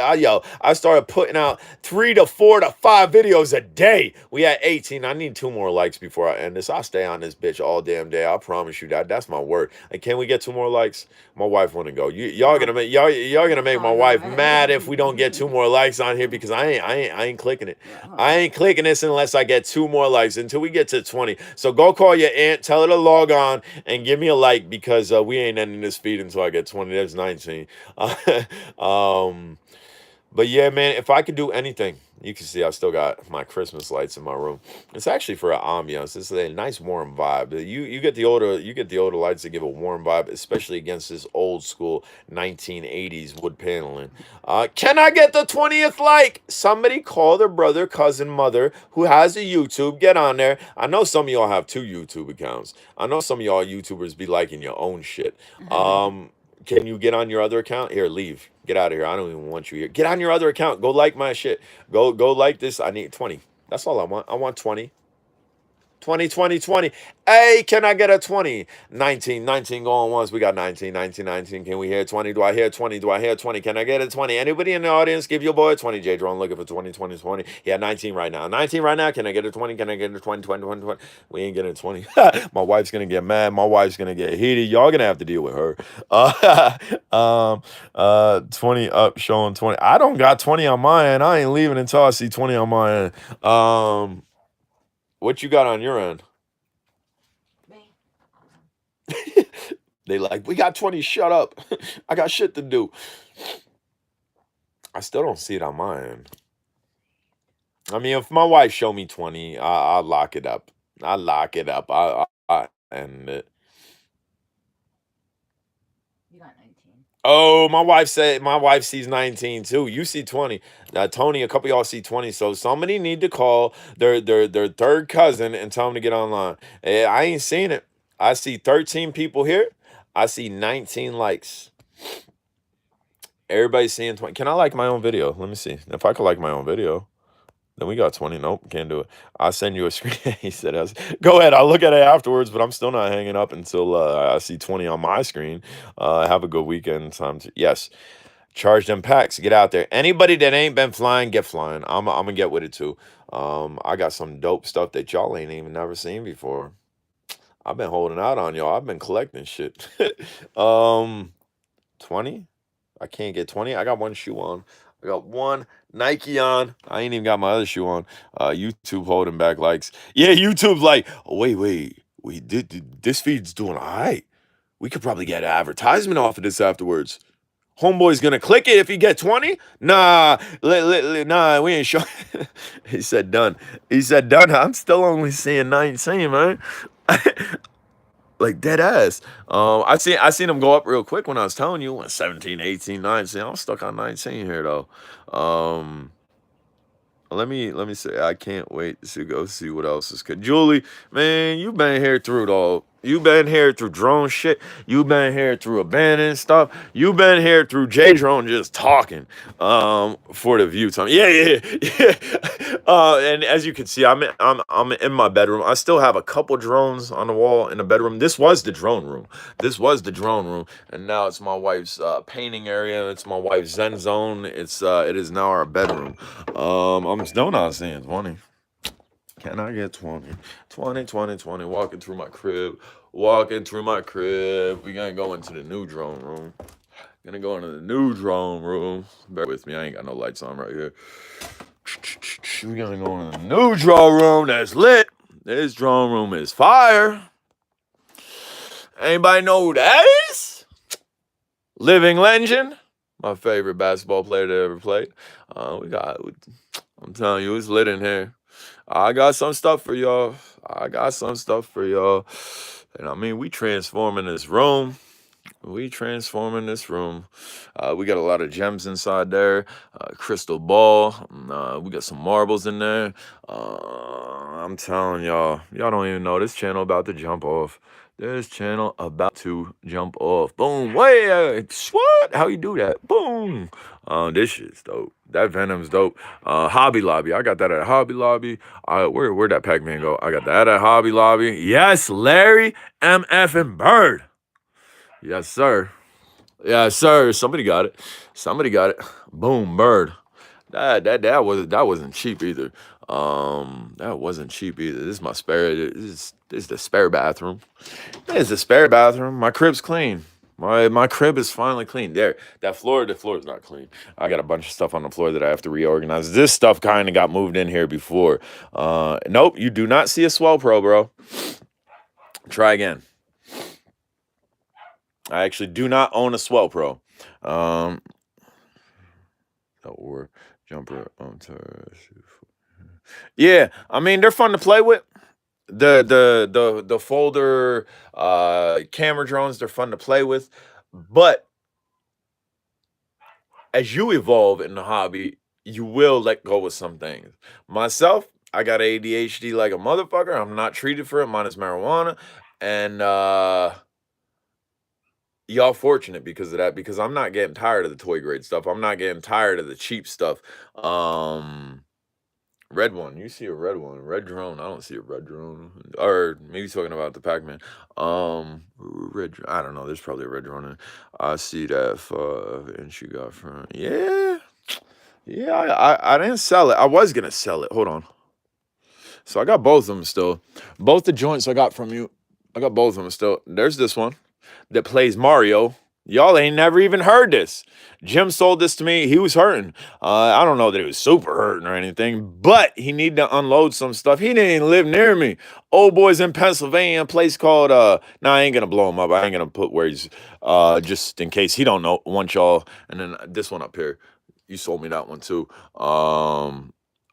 putting out 3 to 4 to 5 videos a day. We had 18. I need 2 more likes before I end this. I'll stay on this bitch all damn day. I promise you that. That's my word. And can we get 2 more likes? My wife want to go. Y'all gonna make my wife mad if we don't get 2 more likes on here, because I ain't clicking it. I ain't clicking this unless I get 2 more likes until we get to 20. So go call your aunt, tell her to log on and give me a like, because we ain't ending this feed until I get 20. There's 19. But yeah, man, if I could do anything, you can see I still got my Christmas lights in my room. It's actually for an ambiance. It's a nice warm vibe. You get the older lights that give a warm vibe, especially against this old school 1980s wood paneling. Can I get the 20th like? Somebody call their brother, cousin, mother who has a YouTube. Get on there. I know some of y'all have 2 YouTube accounts. I know some of y'all YouTubers be liking your own shit. Can you get on your other account? Here, leave. Get out of here. I don't even want you here. Get on your other account. Go like my shit. Go like this. I need 20. That's all I want. I want 20. 20, 20, 20. Hey, can I get a 20? 19, 19 going once. We got 19, 19, 19. Can we hear 20? Do I hear 20? Do I hear 20? Can I get a 20? Anybody in the audience, give your boy a 20. J. Drone looking for 20, 20, 20. Yeah, 19 right now. 19 right now. Can I get a 20? Can I get a 20, 20, 20, 20? We ain't getting a 20. My wife's going to get mad. My wife's going to get heated. Y'all going to have to deal with her. 20 up, showing 20. I don't got 20 on my end. I ain't leaving until I see 20 on my end. What you got on your end? They like, we got 20, shut up. I got shit to do. I still don't see it on my end. I mean, if my wife show me 20, I'll lock it up. I lock it up. I end it. You got 19. Oh, my wife sees 19 too. You see 20. Tony, a couple of y'all see 20. So somebody need to call their third cousin and tell them to get online. I ain't seen it. I see 13 people here. I see 19 likes. Everybody's seeing 20. Can I like my own video? Let me see. If I could like my own video, then we got 20. Nope, can't do it. I'll send you a screen. He said, go ahead. I'll look at it afterwards, but I'm still not hanging up until I see 20 on my screen. Have a good weekend. Yes. Charge them packs. Get out there. Anybody that ain't been flying, get flying. I'm going to get with it too. I got some dope stuff that y'all ain't even never seen before. I've been holding out on y'all. I've been collecting shit. 20? I can't get 20. I got 1 shoe on. I got 1 Nike on. I ain't even got my other shoe on. YouTube holding back likes. Yeah, YouTube's like, oh, wait. This feed's doing all right. We could probably get an advertisement off of this afterwards. Homeboy's gonna click it if he get 20? Nah, nah, we ain't sure. He said done. I'm still only seeing 19, man. Like dead ass. I seen him go up real quick when I was telling you. 17, 18, 19. I'm stuck on 19 here though. Let me say I can't wait to go see what else is good. Julie, man, you been here through it all. You been here through drone shit. You been here through abandoned stuff. You been here through J Drone just talking for the view time. Yeah. And as you can see, I'm in my bedroom. I still have a couple drones on the wall in the bedroom. This was the drone room. And now it's my wife's painting area. It's my wife's Zen zone. It is now our bedroom. I'm still not seeing 20. Can I get 20? 20, 20, 20. Walking through my crib. We gonna go into the new drone room. Bear with me. I ain't got no lights on right here. We gonna go in the new drone room that's lit. This drone room is fire. Anybody know who that is? Living legend. My favorite basketball player that ever played. I'm telling you, it's lit in here. I got some stuff for y'all. And I mean, we transforming this room. We got a lot of gems inside there. Crystal ball. We got some marbles in there. I'm telling y'all don't even know this channel about to jump off. Boom. Wait, what? How you do that? Boom. This shit's dope. That Venom's dope. Hobby Lobby. I got that at Hobby Lobby. Where'd that Pac-Man go? I got that at Hobby Lobby. Yes, Larry MF and Bird. Yes, sir. Somebody got it. Boom, Bird. That wasn't cheap either. This is my spare. This is the spare bathroom. My crib's clean. My crib is finally clean. There, the floor is not clean. I got a bunch of stuff on the floor that I have to reorganize. This stuff kind of got moved in here before. Nope, you do not see a Swell Pro, bro. Try again. I actually do not own a Swell Pro. Or jumper on yeah, I mean they're fun to play with. The folder camera drones, they're fun to play with, but as you evolve in the hobby, you will let go of some things. Myself, I got ADHD like a motherfucker. I'm not treated for it, minus marijuana, and y'all fortunate because of that, because I'm not getting tired of the toy grade stuff. I'm not getting tired of the cheap stuff. Red one. You see a red one. Red drone. I don't see a red drone. Or maybe talking about the Pac-Man. Red. I don't know. There's probably a red drone in it. I see that 5-inch you got from. Yeah. I didn't sell it. I was gonna sell it. Hold on. So I got both of them still. Both the joints I got from you. I got both of them still. There's this one that plays Mario. Y'all ain't never even heard this. Jim sold this to me. He was hurting. I don't know that he was super hurting or anything, but he needed to unload some stuff. He didn't even live near me. Old boy's in Pennsylvania, a place called, I ain't gonna blow him up. I ain't gonna put where he's, just in case he don't want y'all. And then this one up here, you sold me that one too.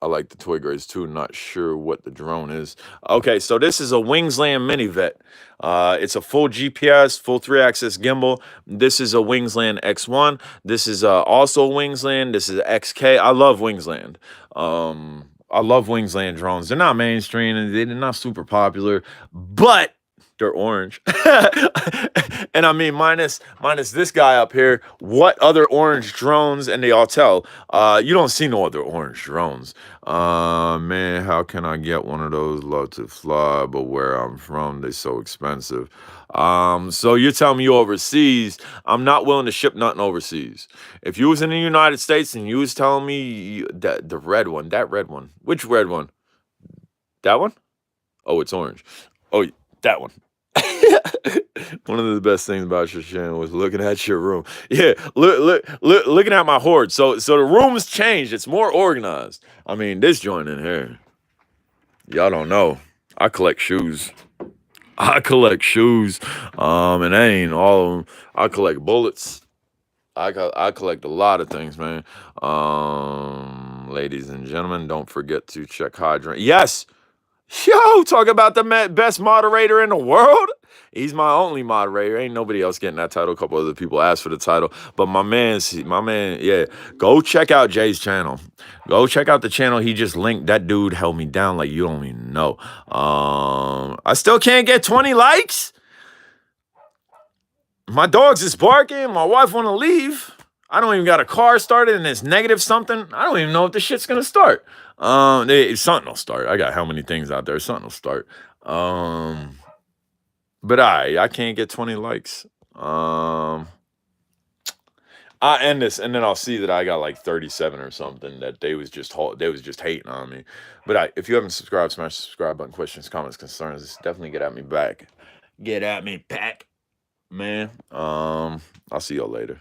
I like the toy grades too. Not sure what the drone is. Okay, so this is a Wingsland Mini Vet. It's a full GPS, full 3-axis gimbal. This is a Wingsland X1. This is also Wingsland. This is XK. I love Wingsland. I love Wingsland drones. They're not mainstream and they're not super popular, but they're orange. And I mean, minus this guy up here, what other orange drones? And they all tell, you don't see no other orange drones. Man, how can I get one of those? Love to fly, but where I'm from, they're so expensive. So you're telling me you overseas, I'm not willing to ship nothing overseas. If you was in the United States and you was telling me that that red one, which red one? That one? Oh, it's orange. Oh, that one. One of the best things about your channel was looking at your room. Yeah, looking at my hoard. So the room's changed. It's more organized. I mean, this joint in here, y'all don't know. I collect shoes. And that ain't all of them. I collect bullets. I collect a lot of things, man. Ladies and gentlemen, don't forget to check Hydrant. Yes. Yo, talk about the best moderator in the world. He's my only moderator. Ain't nobody else getting that title. A couple other people asked for the title. But my man, yeah. Go check out Jay's channel. Go check out the channel he just linked. That dude held me down like you don't even know. I still can't get 20 likes. My dog's just barking. My wife want to leave. I don't even got a car started and it's negative something. I don't even know if the shit's gonna start. Something will start. I got how many things out there? Something will start. But I can't get 20 likes. I end this and then I'll see that I got like 37 or something that they was just hating on me. But if you haven't subscribed, smash the subscribe button. Questions, comments, concerns, definitely get at me back. Get at me back, man. I'll see y'all later.